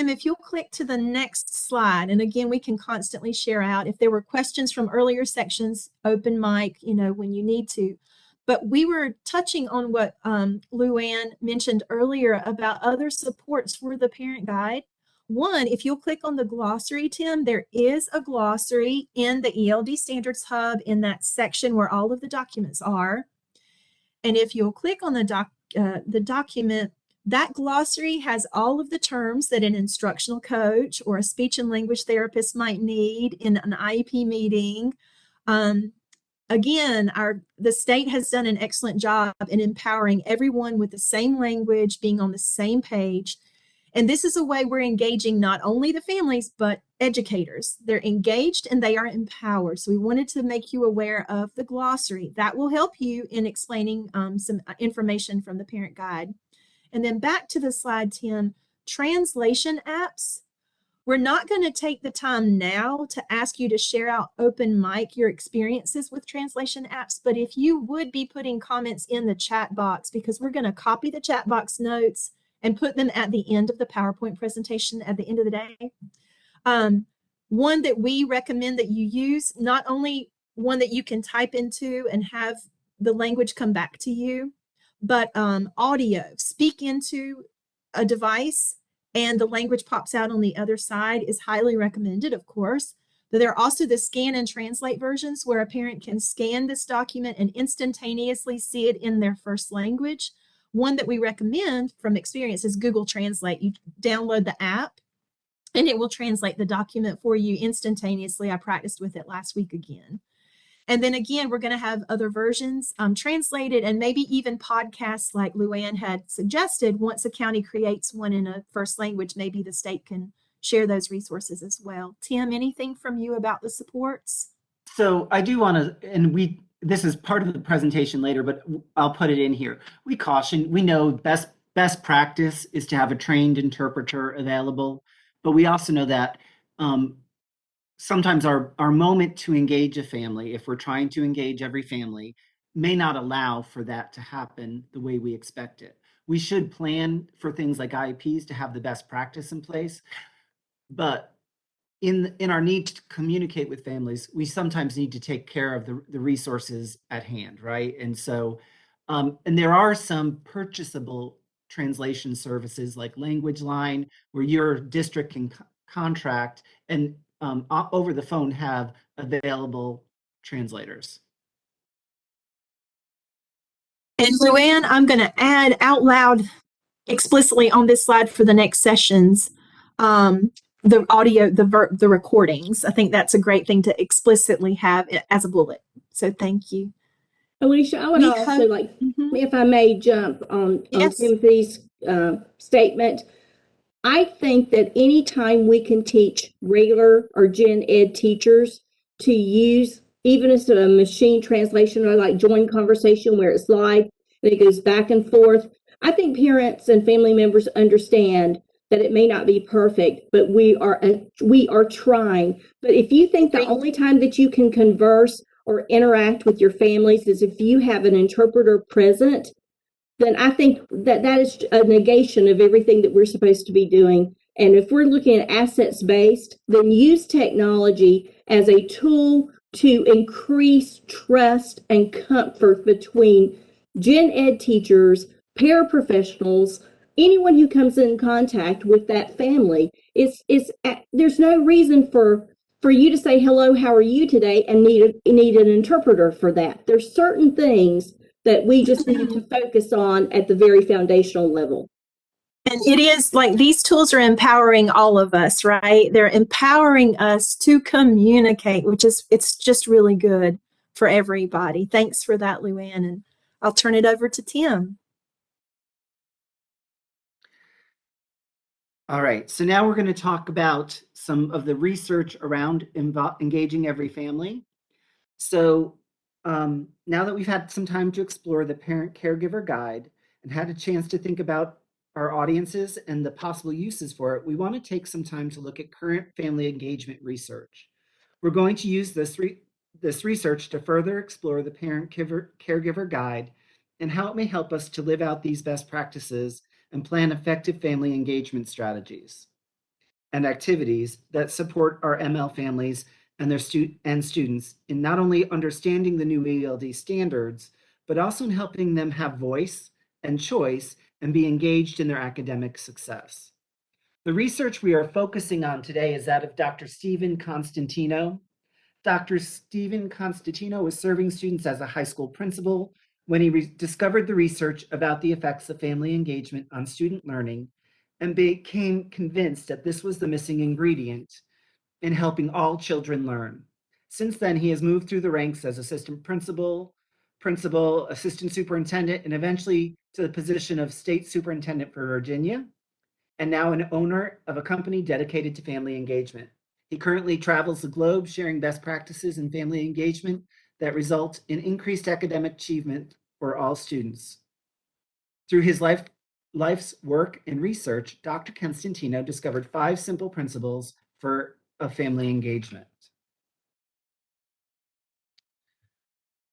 if you'll click to the next slide, and again, we can constantly share out. If there were questions from earlier sections, open mic, when you need to. But we were touching on what Luann mentioned earlier about other supports for the parent guide. One, if you'll click on the glossary, Tim, there is a glossary in the Eld Standards Hub in that section where all of the documents are. And if you'll click on the document, that glossary has all of the terms that an instructional coach or a speech and language therapist might need in an IEP meeting. Again, the state has done an excellent job in empowering everyone with the same language, being on the same page. And this is a way we're engaging not only the families, but educators. They're engaged and they are empowered. So we wanted to make you aware of the glossary. That will help you in explaining some information from the parent guide. And then back to the slide, Tim, translation apps. We're not going to take the time now to ask you to share out open mic your experiences with translation apps, but if you would be putting comments in the chat box, because we're going to copy the chat box notes and put them at the end of the PowerPoint presentation at the end of the day. One that we recommend that you use, not only one that you can type into and have the language come back to you, but audio, speak into a device and the language pops out on the other side is highly recommended, of course. But there are also the scan and translate versions where a parent can scan this document and instantaneously see it in their first language. One that we recommend from experience is Google Translate. You download the app and it will translate the document for you instantaneously. I practiced with it last week again. And then again, we're going to have other versions translated and maybe even podcasts like Luann had suggested. Once a county creates one in a first language, maybe the state can share those resources as well. Tim, anything from you about the supports? So I do want to, and this is part of the presentation later, but I'll put it in here. We know best practice is to have a trained interpreter available, but we also know that sometimes our moment to engage a family, if we're trying to engage every family, may not allow for that to happen the way we expect it. We should plan for things like IEPs to have the best practice in place, but in our need to communicate with families, we sometimes need to take care of the resources at hand, right? And so, and there are some purchasable translation services like Language Line, where your district can contract and over the phone have available translators. And Luann, I'm going to add out loud explicitly on this slide for the next sessions, the audio, the recordings. I think that's a great thing to explicitly have as a bullet. So thank you. Alicia, I would We also hope- like, if I may jump on Timothy's statement. I think that anytime we can teach regular or gen ed teachers to use, even as a machine translation or like join conversation where it's live and it goes back and forth, I think parents and family members understand that it may not be perfect, but we are trying. But if you think the only time that you can converse or interact with your families is if you have an interpreter present, then I think that that is a negation of everything that we're supposed to be doing. And if we're looking at assets based, then use technology as a tool to increase trust and comfort between gen ed teachers, paraprofessionals, anyone who comes in contact with that family. There's no reason for you to say hello, how are you today, and need an interpreter for that. There's certain things that we just need to focus on at the very foundational level. And it is like these tools are empowering all of us, right? They're empowering us to communicate, it's just really good for everybody. Thanks for that, Luann. And I'll turn it over to Tim. All right, so now we're going to talk about some of the research around engaging every family. So now that we've had some time to explore the Parent Caregiver Guide and had a chance to think about our audiences and the possible uses for it, we want to take some time to look at current family engagement research. We're going to use this research to further explore the Parent Caregiver Guide and how it may help us to live out these best practices and plan effective family engagement strategies and activities that support our ML families and their students in not only understanding the new ELD standards, but also in helping them have voice and choice and be engaged in their academic success. The research we are focusing on today is that of Dr. Stephen Constantino. Dr. Stephen Constantino was serving students as a high school principal when he discovered the research about the effects of family engagement on student learning and became convinced that this was the missing ingredient in helping all children learn. Since then, he has moved through the ranks as assistant principal, assistant superintendent, and eventually to the position of state superintendent for Virginia, and now an owner of a company dedicated to family engagement. He currently travels the globe sharing best practices in family engagement that result in increased academic achievement for all students. Through his life's work and research, Dr. Constantino discovered 5 simple principles of family engagement.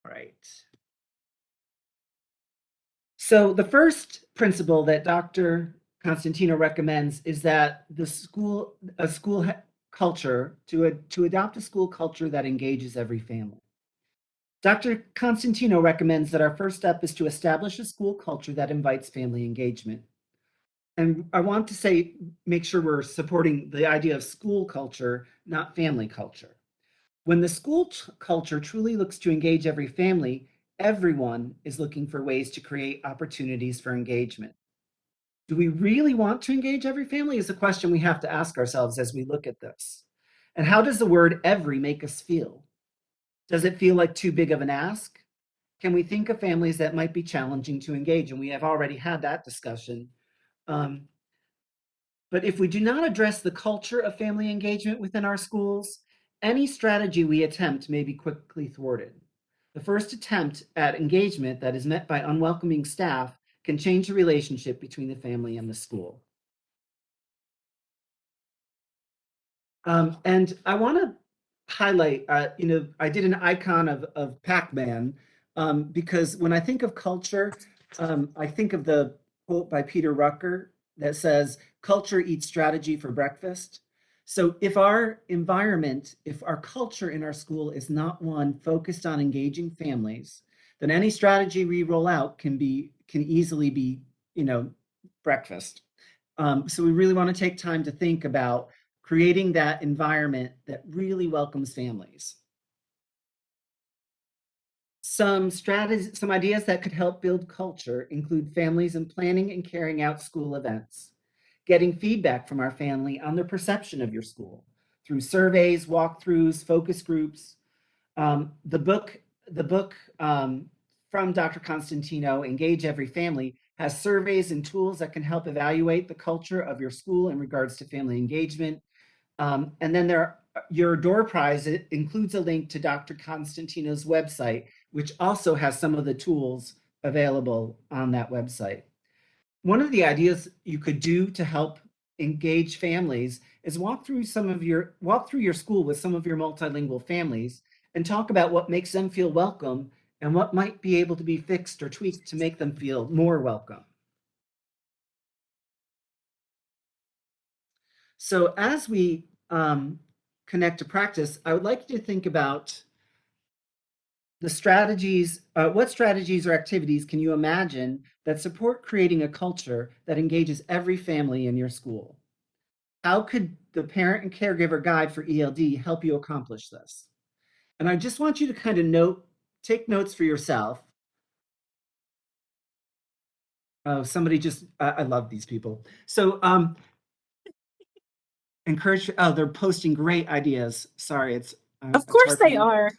All right. So the first principle that Dr. Constantino recommends is that a school culture, to adopt a school culture that engages every family. Dr. Constantino recommends that our first step is to establish a school culture that invites family engagement. And I want to make sure we're supporting the idea of school culture, not family culture. When the school culture truly looks to engage every family, everyone is looking for ways to create opportunities for engagement. Do we really want to engage every family is a question we have to ask ourselves as we look at this. And how does the word every make us feel? Does it feel like too big of an ask? Can we think of families that might be challenging to engage? And we have already had that discussion. But if we do not address the culture of family engagement within our schools, any strategy we attempt may be quickly thwarted. The first attempt at engagement that is met by unwelcoming staff can change the relationship between the family and the school. And I want to highlight, I did an icon of Pac-Man because when I think of culture, I think of the quote by Peter Rucker that says, "Culture eats strategy for breakfast." So if our environment, if our culture in our school is not one focused on engaging families, then any strategy we roll out can easily be, breakfast. So we really want to take time to think about creating that environment that really welcomes families. Some ideas that could help build culture include families and planning and carrying out school events, getting feedback from our family on their perception of your school through surveys, walkthroughs, focus groups. The book the book from Dr. Constantino, Engage Every Family, has surveys and tools that can help evaluate the culture of your school in regards to family engagement. And then your door prize, it includes a link to Dr. Constantino's website, which also has some of the tools available on that website. One of the ideas you could do to help engage families is walk through your school with some of your multilingual families and talk about what makes them feel welcome and what might be able to be fixed or tweaked to make them feel more welcome. So as we connect to practice, I would like you to think about the strategies, what strategies or activities can you imagine that support creating a culture that engages every family in your school? How could the parent and caregiver guide for ELD help you accomplish this? And I just want you to kind of take notes for yourself. Oh, somebody just, I love these people. So encourage, oh, they're posting great ideas. Sorry, it's. Of course they are.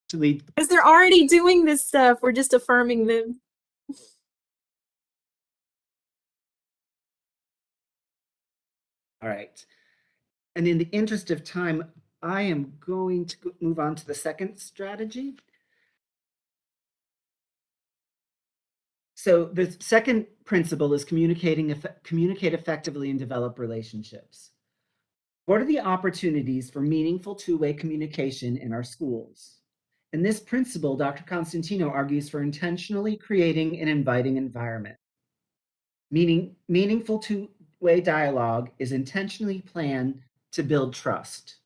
To lead. Because they're already doing this stuff. We're just affirming them. All right. And in the interest of time, I am going to move on to the second strategy. So the second principle is communicate effectively and develop relationships. What are the opportunities for meaningful two-way communication in our schools? In this principle, Dr. Constantino argues for intentionally creating an inviting environment. Meaningful two-way dialogue is intentionally planned to build trust.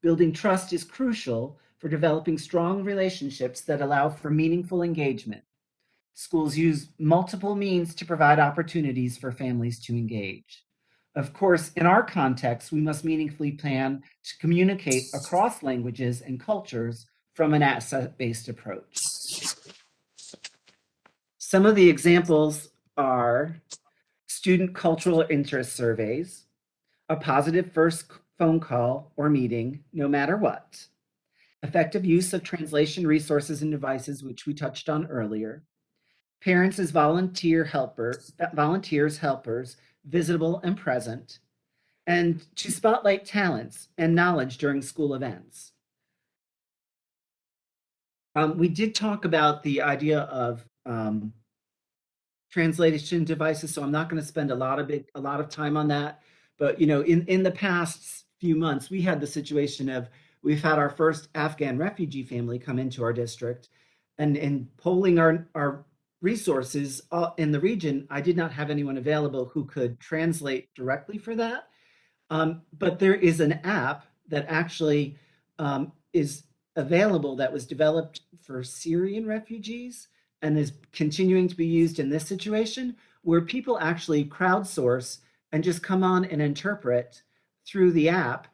Building trust is crucial for developing strong relationships that allow for meaningful engagement. Schools use multiple means to provide opportunities for families to engage. Of course, in our context, we must meaningfully plan to communicate across languages and cultures from an asset-based approach. Some of the examples are student cultural interest surveys, a positive first phone call or meeting, no matter what, effective use of translation resources and devices, which we touched on earlier, parents as volunteers, helpers, visible and present, and to spotlight talents and knowledge during school events. We did talk about the idea of translation devices, so I'm not going to spend a lot of time on that. But in the past few months, we had the situation of we've had our first Afghan refugee family come into our district, and in polling our resources in the region, I did not have anyone available who could translate directly for that. But there is an app that actually is available that was developed for Syrian refugees and is continuing to be used in this situation, where people actually crowdsource and just come on and interpret through the app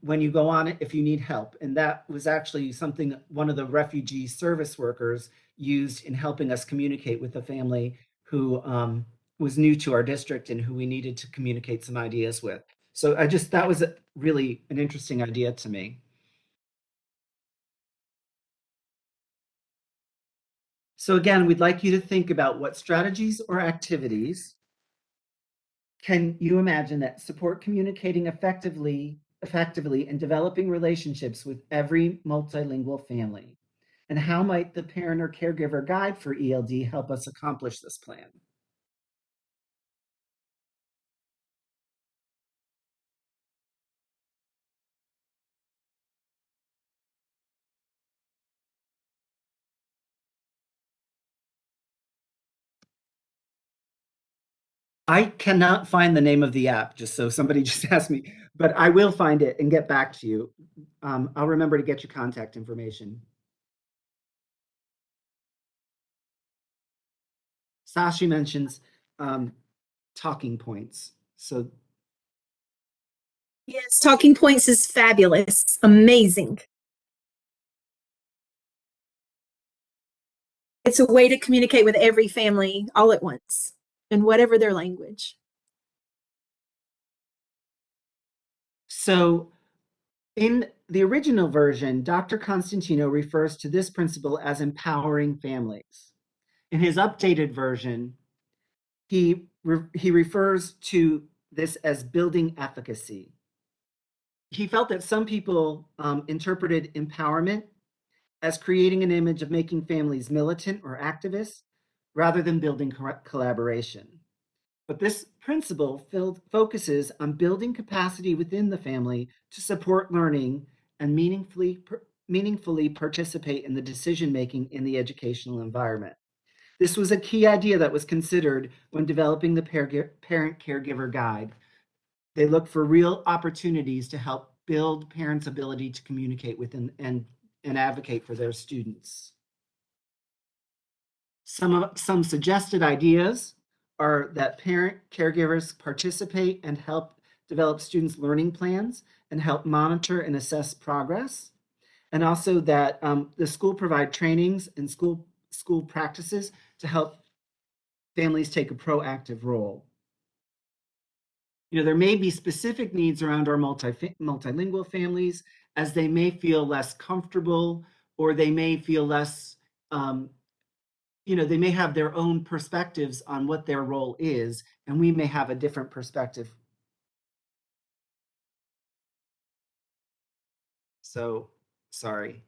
when you go on it if you need help. And that was actually something one of the refugee service workers used in helping us communicate with a family who was new to our district and who we needed to communicate some ideas with. So that was really an interesting idea to me. So again, we'd like you to think about what strategies or activities can you imagine that support communicating effectively and developing relationships with every multilingual family? And how might the parent or caregiver guide for ELD help us accomplish this plan? I cannot find the name of the app, just so somebody just asked me, but I will find it and get back to you. I'll remember to get your contact information. Sashi mentions talking points. So yes, talking points is fabulous, amazing. It's a way to communicate with every family all at once, in whatever their language. So in the original version, Dr. Constantino refers to this principle as empowering families. In his updated version, he refers to this as building efficacy. He felt that some people interpreted empowerment as creating an image of making families militant or activists rather than building collaboration. But this principle focuses on building capacity within the family to support learning and meaningfully participate in the decision-making in the educational environment. This was a key idea that was considered when developing the parent-caregiver guide. They look for real opportunities to help build parents' ability to communicate with and advocate for their students. Some suggested ideas are that parent caregivers participate and help develop students' learning plans and help monitor and assess progress. And also that the school provide trainings and school practices to help families take a proactive role. You know, there may be specific needs around our multilingual families as they may feel less comfortable or they may feel less they may have their own perspectives on what their role is, and we may have a different perspective. So, sorry.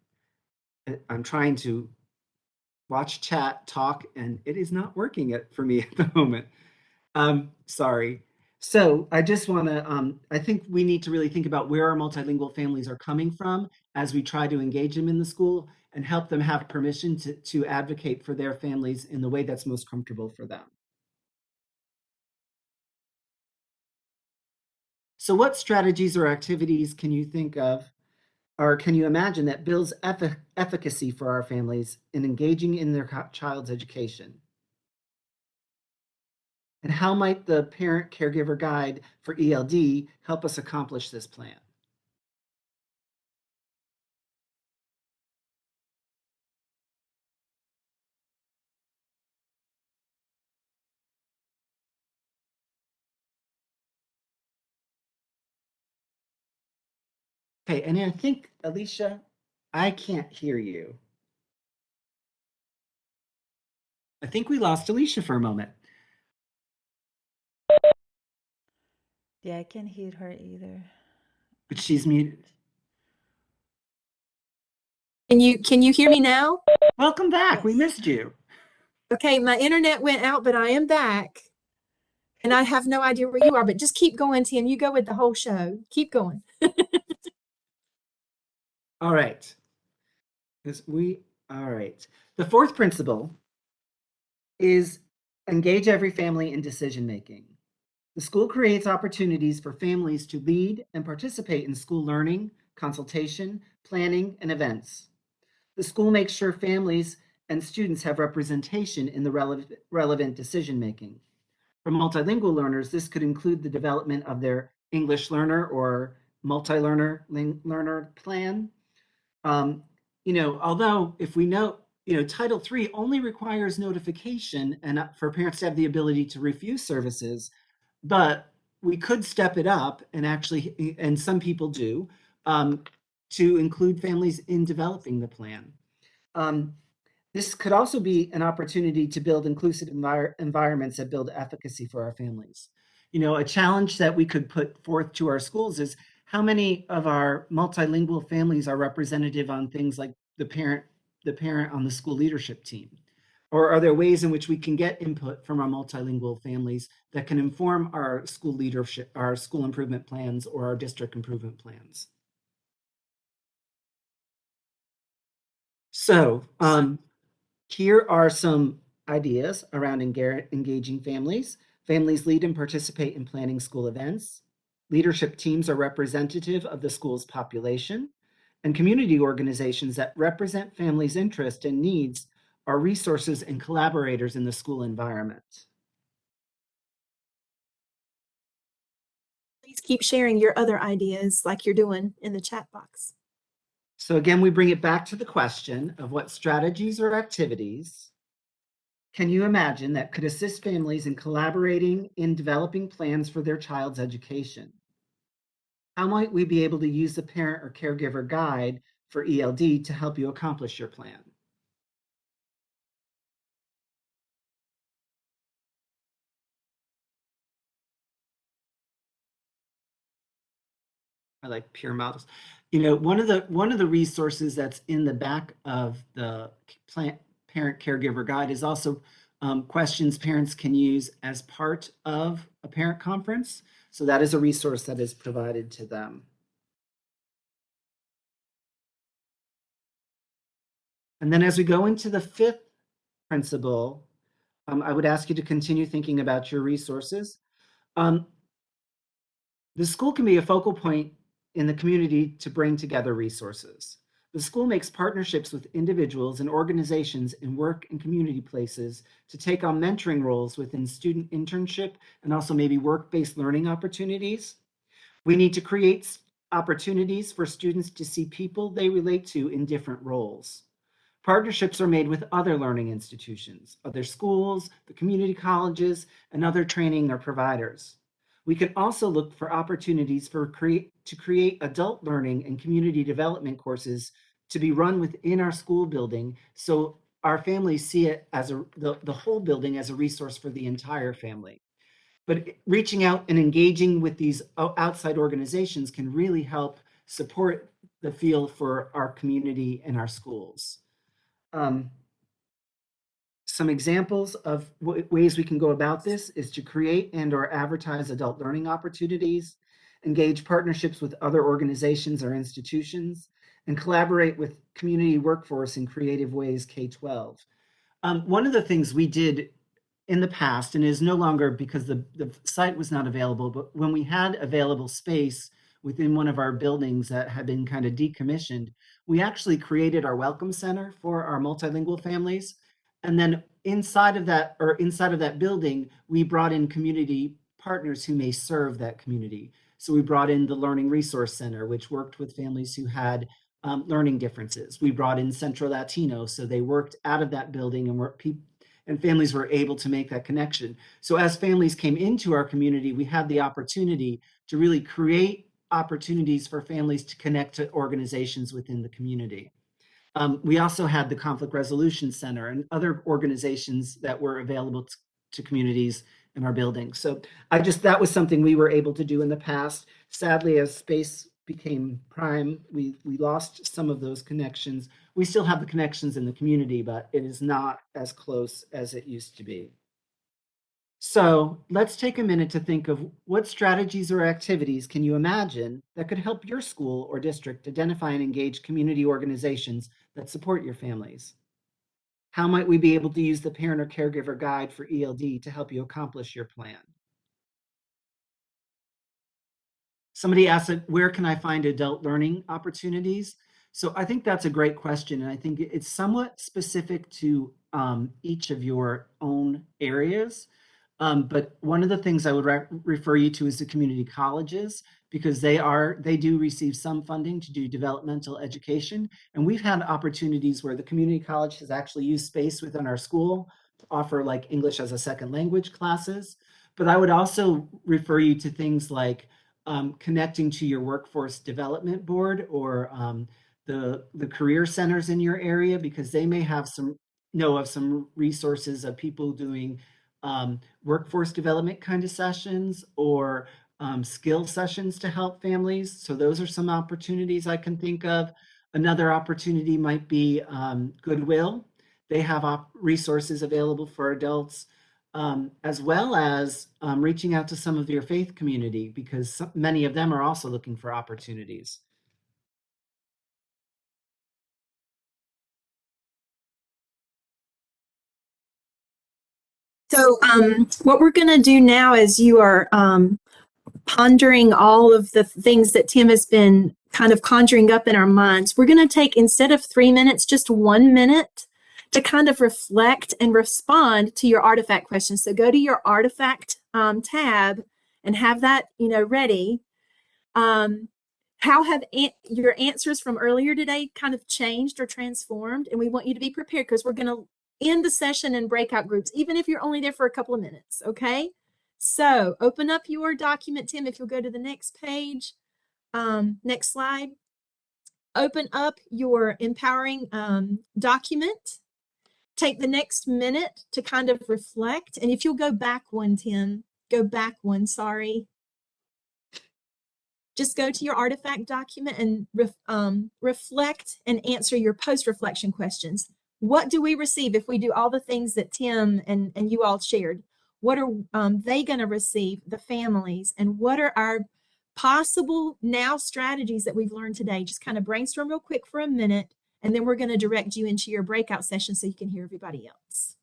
I'm trying to watch chat, talk, and it is not working for me at the moment. Sorry. So I just want to, I think we need to really think about where our multilingual families are coming from as we try to engage them in the school and help them have permission to advocate for their families in the way that's most comfortable for them. So what strategies or activities can you think of, or can you imagine that builds efficacy for our families in engaging in their child's education? And how might the Parent Caregiver Guide for ELD help us accomplish this plan? Okay, and I think, Alicia, I can't hear you. I think we lost Alicia for a moment. Yeah, I can't hear her either. But she's muted. Can you hear me now? Welcome back. Yes. We missed you. Okay, my internet went out, but I am back. And I have no idea where you are, but just keep going, Tim. You go with the whole show. Keep going. All right. All right. The fourth principle is engage every family in decision making. The school creates opportunities for families to lead and participate in school learning, consultation, planning, and events. The school makes sure families and students have representation in the relevant decision making. For multilingual learners, this could include the development of their English learner or multi-learner learner plan. Although if we know, Title III only requires notification and for parents to have the ability to refuse services, but we could step it up and actually, and some people do, to include families in developing the plan. This could also be an opportunity to build inclusive environments that build efficacy for our families. A challenge that we could put forth to our schools is how many of our multilingual families are representative on things like the parent on the school leadership team? Or are there ways in which we can get input from our multilingual families that can inform our school leadership, our school improvement plans, or our district improvement plans? So, here are some ideas around engaging families. Families lead and participate in planning school events. Leadership teams are representative of the school's population, and community organizations that represent families' interests and needs are resources and collaborators in the school environment. Please keep sharing your other ideas like you're doing in the chat box. So again, we bring it back to the question of what strategies or activities can you imagine that could assist families in collaborating in developing plans for their child's education? How might we be able to use the parent or caregiver guide for ELD to help you accomplish your plan? I like peer models. You know, one of the resources that's in the back of the parent caregiver guide is also questions parents can use as part of a parent conference. So that is a resource that is provided to them. And then as we go into the fifth principle, I would ask you to continue thinking about your resources. The school can be a focal point in the community to bring together resources. The school makes partnerships with individuals and organizations in work and community places to take on mentoring roles within student internship and also maybe work-based learning opportunities. We need to create opportunities for students to see people they relate to in different roles. Partnerships are made with other learning institutions, other schools, the community colleges, and other training or providers. We can also look for opportunities to create adult learning and community development courses to be run within our school building, so our families see it as the whole building as a resource for the entire family. But reaching out and engaging with these outside organizations can really help support the feel for our community and our schools. Some examples of ways we can go about this is to create and or advertise adult learning opportunities, engage partnerships with other organizations or institutions, and collaborate with community workforce in creative ways K-12. One of the things we did in the past, and is no longer because the site was not available, but when we had available space within one of our buildings that had been kind of decommissioned, we actually created our welcome center for our multilingual families. And then inside of that building, we brought in community partners who may serve that community. So we brought in the Learning Resource Center, which worked with families who had learning differences. We brought in Centro Latino, so they worked out of that building and families were able to make that connection. So as families came into our community, we had the opportunity to really create opportunities for families to connect to organizations within the community. We also had the Conflict Resolution Center and other organizations that were available to communities in our building. So that was something we were able to do in the past. Sadly, as space became prime, we lost some of those connections. We still have the connections in the community, but it is not as close as it used to be. So let's take a minute to think of what strategies or activities can you imagine that could help your school or district identify and engage community organizations that support your families. How might we be able to use the parent or caregiver guide for ELD to help you accomplish your plan? Somebody asked, where can I find adult learning opportunities? So I think that's a great question. And I think it's somewhat specific to each of your own areas. But one of the things I would refer you to is the community colleges, because they do receive some funding to do developmental education. And we've had opportunities where the community college has actually used space within our school to offer like English as a second language classes. But I would also refer you to things like connecting to your workforce development board or the career centers in your area, because they may have some resources of people doing workforce development kind of sessions or skill sessions to help families. So those are some opportunities I can think of. Another opportunity might be Goodwill. They have resources available for adults, as well as reaching out to some of your faith community, because many of them are also looking for opportunities. So what we're going to do now is you are pondering all of the things that Tim has been kind of conjuring up in our minds. We're going to take, instead of 3 minutes, just 1 minute to kind of reflect and respond to your artifact questions. So go to your artifact tab and have that, ready. How have your answers from earlier today kind of changed or transformed? And we want you to be prepared, because we're going to end the session in breakout groups, even if you're only there for a couple of minutes. Okay. So open up your document, Tim, if you'll go to the next page. Next slide. Open up your empowering document. Take the next minute to kind of reflect. And if you'll go back one, Tim, go back one, sorry. Just go to your artifact document and reflect and answer your post-reflection questions. What do we receive if we do all the things that Tim and you all shared? What are they going to receive, the families? And what are our possible now strategies that we've learned today? Just kind of brainstorm real quick for a minute, and then we're going to direct you into your breakout session so you can hear everybody else.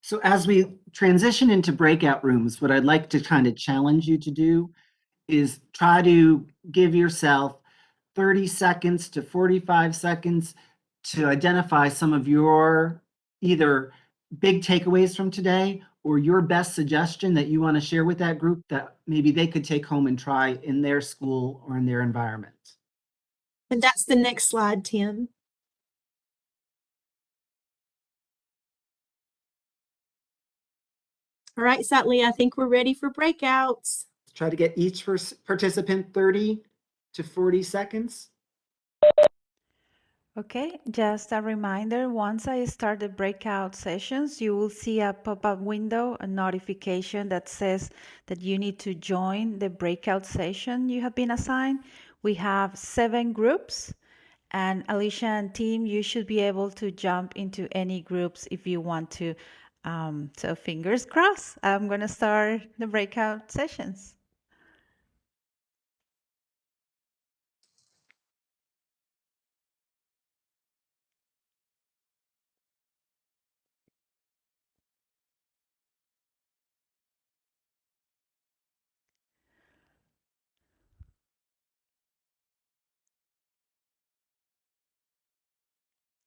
So as we transition into breakout rooms, what I'd like to kind of challenge you to do is try to give yourself 30 seconds to 45 seconds to identify some of your either big takeaways from today or your best suggestion that you want to share with that group that maybe they could take home and try in their school or in their environment. And that's the next slide, Tim. All right, Satley, I think we're ready for breakouts. Try to get each participant 30 to 40 seconds. Okay, just a reminder, once I start the breakout sessions, you will see a pop-up window, a notification that says that you need to join the breakout session you have been assigned. We have 7 groups, and Alicia and team, you should be able to jump into any groups if you want to. So fingers crossed, I'm going to start the breakout sessions.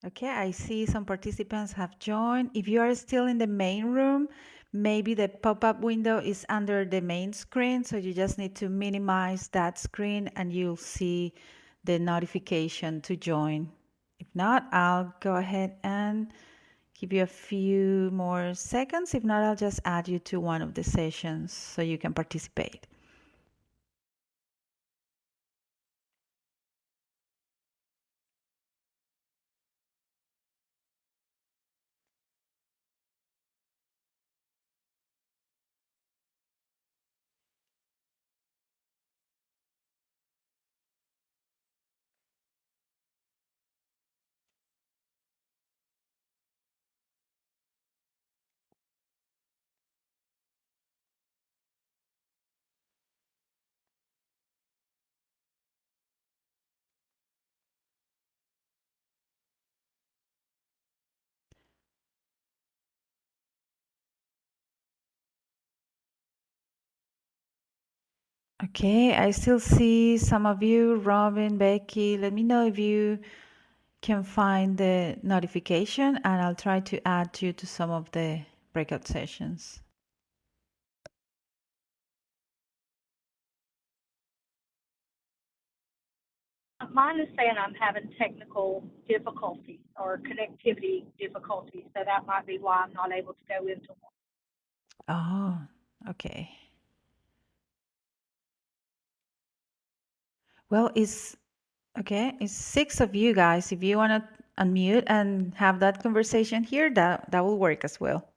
Okay, I see some participants have joined. If you are still in the main room, maybe the pop-up window is under the main screen, so you just need to minimize that screen and you'll see the notification to join. If not, I'll go ahead and give you a few more seconds. If not, I'll just add you to one of the sessions so you can participate. Okay, I still see some of you, Robin, Becky. Let me know if you can find the notification and I'll try to add you to some of the breakout sessions. Mine is saying I'm having technical difficulties or connectivity difficulties, so that might be why I'm not able to go into one. Oh, okay. Well, it's 6 of you guys. If you want to unmute and have that conversation here, that will work as well.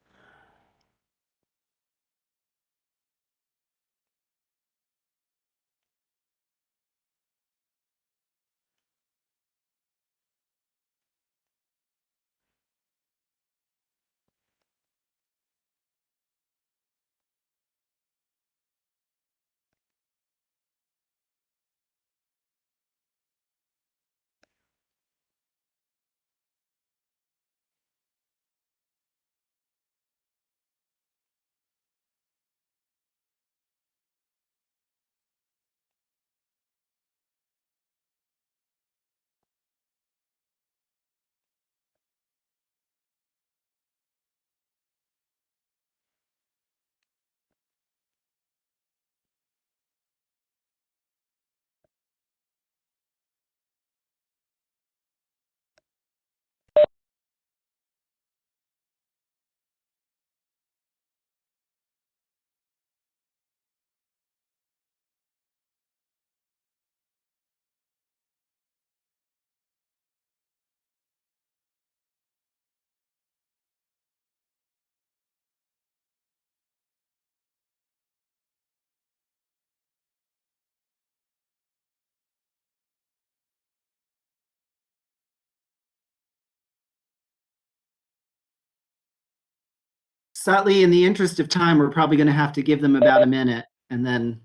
Sadly, in the interest of time, we're probably going to have to give them about a minute and then.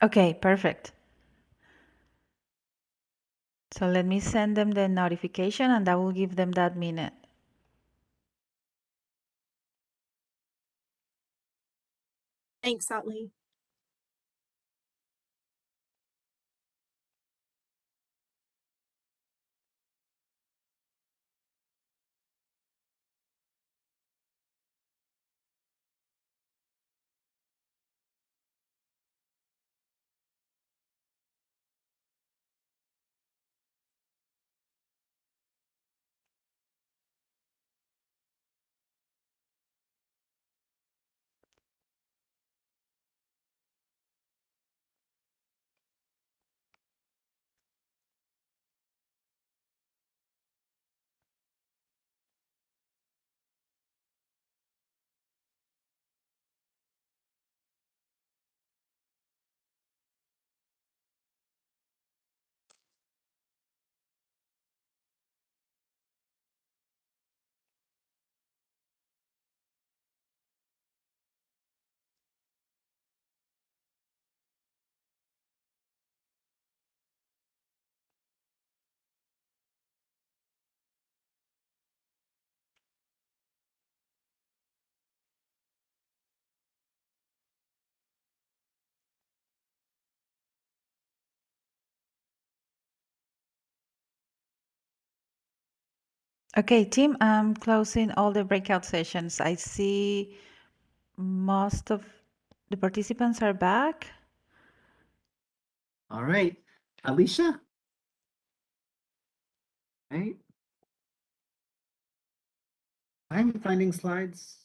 Okay, perfect. So let me send them the notification and that will give them that minute. Thanks, Atley. Okay, team, I'm closing all the breakout sessions. I see most of the participants are back. All right. Alicia? Right. I'm finding slides.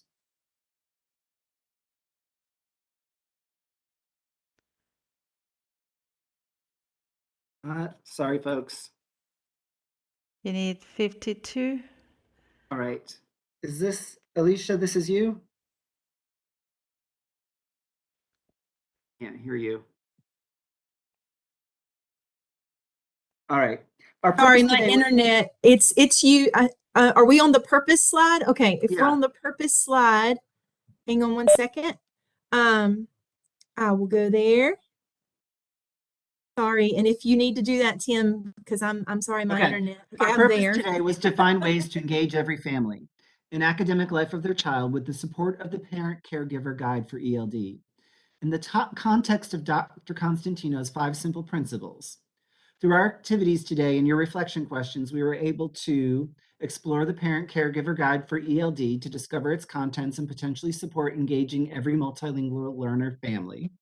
Sorry, folks. You need 52. All right. Is this, Alicia, this is you? Can't hear you. All right. Our Sorry, purpose my today. internet. It's you. Are we on the purpose slide? Okay, if we're Yeah. on the purpose slide, hang on one second. I will go there. Sorry, and if you need to do that, Tim, because I'm sorry, my Okay. internet. Okay, Our I'm purpose there. today was to find ways to engage every family in academic life of their child with the support of the Parent Caregiver Guide for ELD. In the top context of Dr. Constantino's 5 simple principles. Through our activities today and your reflection questions, we were able to explore the Parent Caregiver Guide for ELD to discover its contents and potentially support engaging every multilingual learner family.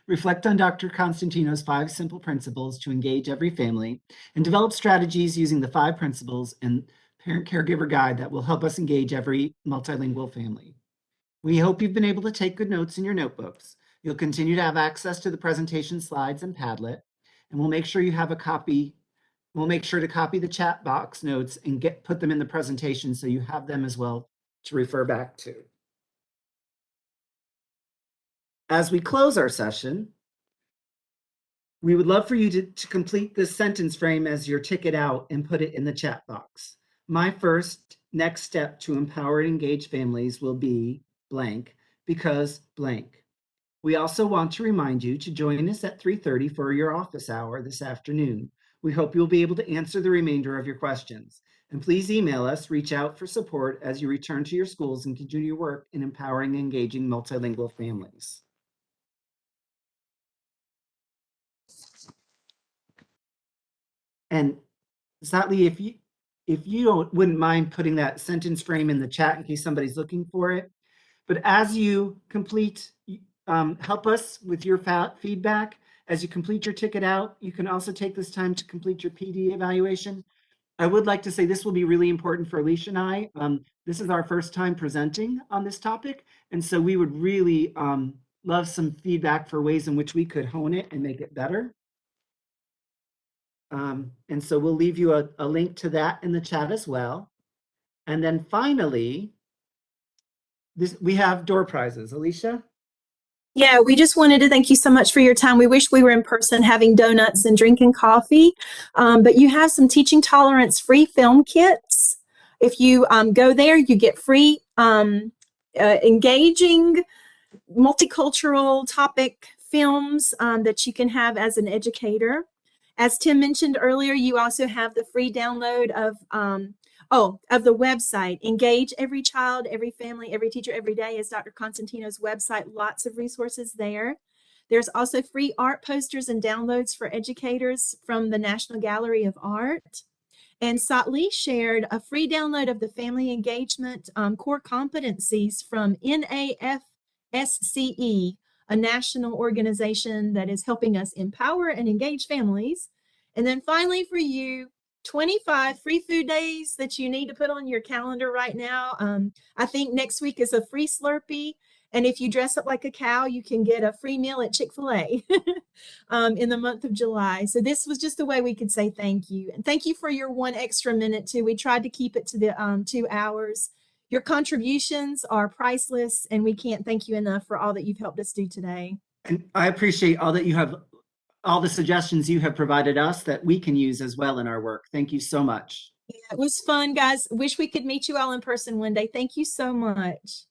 Reflect on Dr. Constantino's 5 simple principles to engage every family, and develop strategies using the 5 principles and Parent Caregiver Guide that will help us engage every multilingual family. We hope you've been able to take good notes in your notebooks. You'll continue to have access to the presentation slides and Padlet, and we'll make sure you have a copy. We'll make sure to copy the chat box notes and put them in the presentation so you have them as well to refer back to. As we close our session, we would love for you to complete this sentence frame as your ticket out and put it in the chat box. My first next step to empower and engage families will be blank because blank. We also want to remind you to join us at 3:30 for your office hour this afternoon. We hope you'll be able to answer the remainder of your questions. And please email us, reach out for support as you return to your schools and continue your work in empowering and engaging multilingual families. And Satley, if you wouldn't mind putting that sentence frame in the chat in case somebody's looking for it. But as you complete, help us with your feedback. As you complete your ticket out, you can also take this time to complete your PD evaluation. I would like to say this will be really important for Alicia and I. This is our first time presenting on this topic. And so we would really love some feedback for ways in which we could hone it and make it better. And so we'll leave you a link to that in the chat as well. And then finally, we have door prizes. Alicia? Yeah, we just wanted to thank you so much for your time. We wish we were in person having donuts and drinking coffee, but you have some teaching tolerance free film kits. If you go there, you get free engaging multicultural topic films that you can have as an educator. As Tim mentioned earlier, you also have the free download of the website, Engage Every Child, Every Family, Every Teacher, Every Day is Dr. Constantino's website. Lots of resources there. There's also free art posters and downloads for educators from the National Gallery of Art. And Satli shared a free download of the family engagement core competencies from NAFSCE, a national organization that is helping us empower and engage families. And then finally for you, 25 free food days that you need to put on your calendar right now. I think next week is a free Slurpee. And if you dress up like a cow, you can get a free meal at Chick-fil-A in the month of July. So this was just a way we could say thank you. And thank you for your 1 extra minute too. We tried to keep it to the 2 hours. Your contributions are priceless, and we can't thank you enough for all that you've helped us do today. And I appreciate all the suggestions you have provided us that we can use as well in our work. Thank you so much. Yeah, it was fun, guys. Wish we could meet you all in person one day. Thank you so much.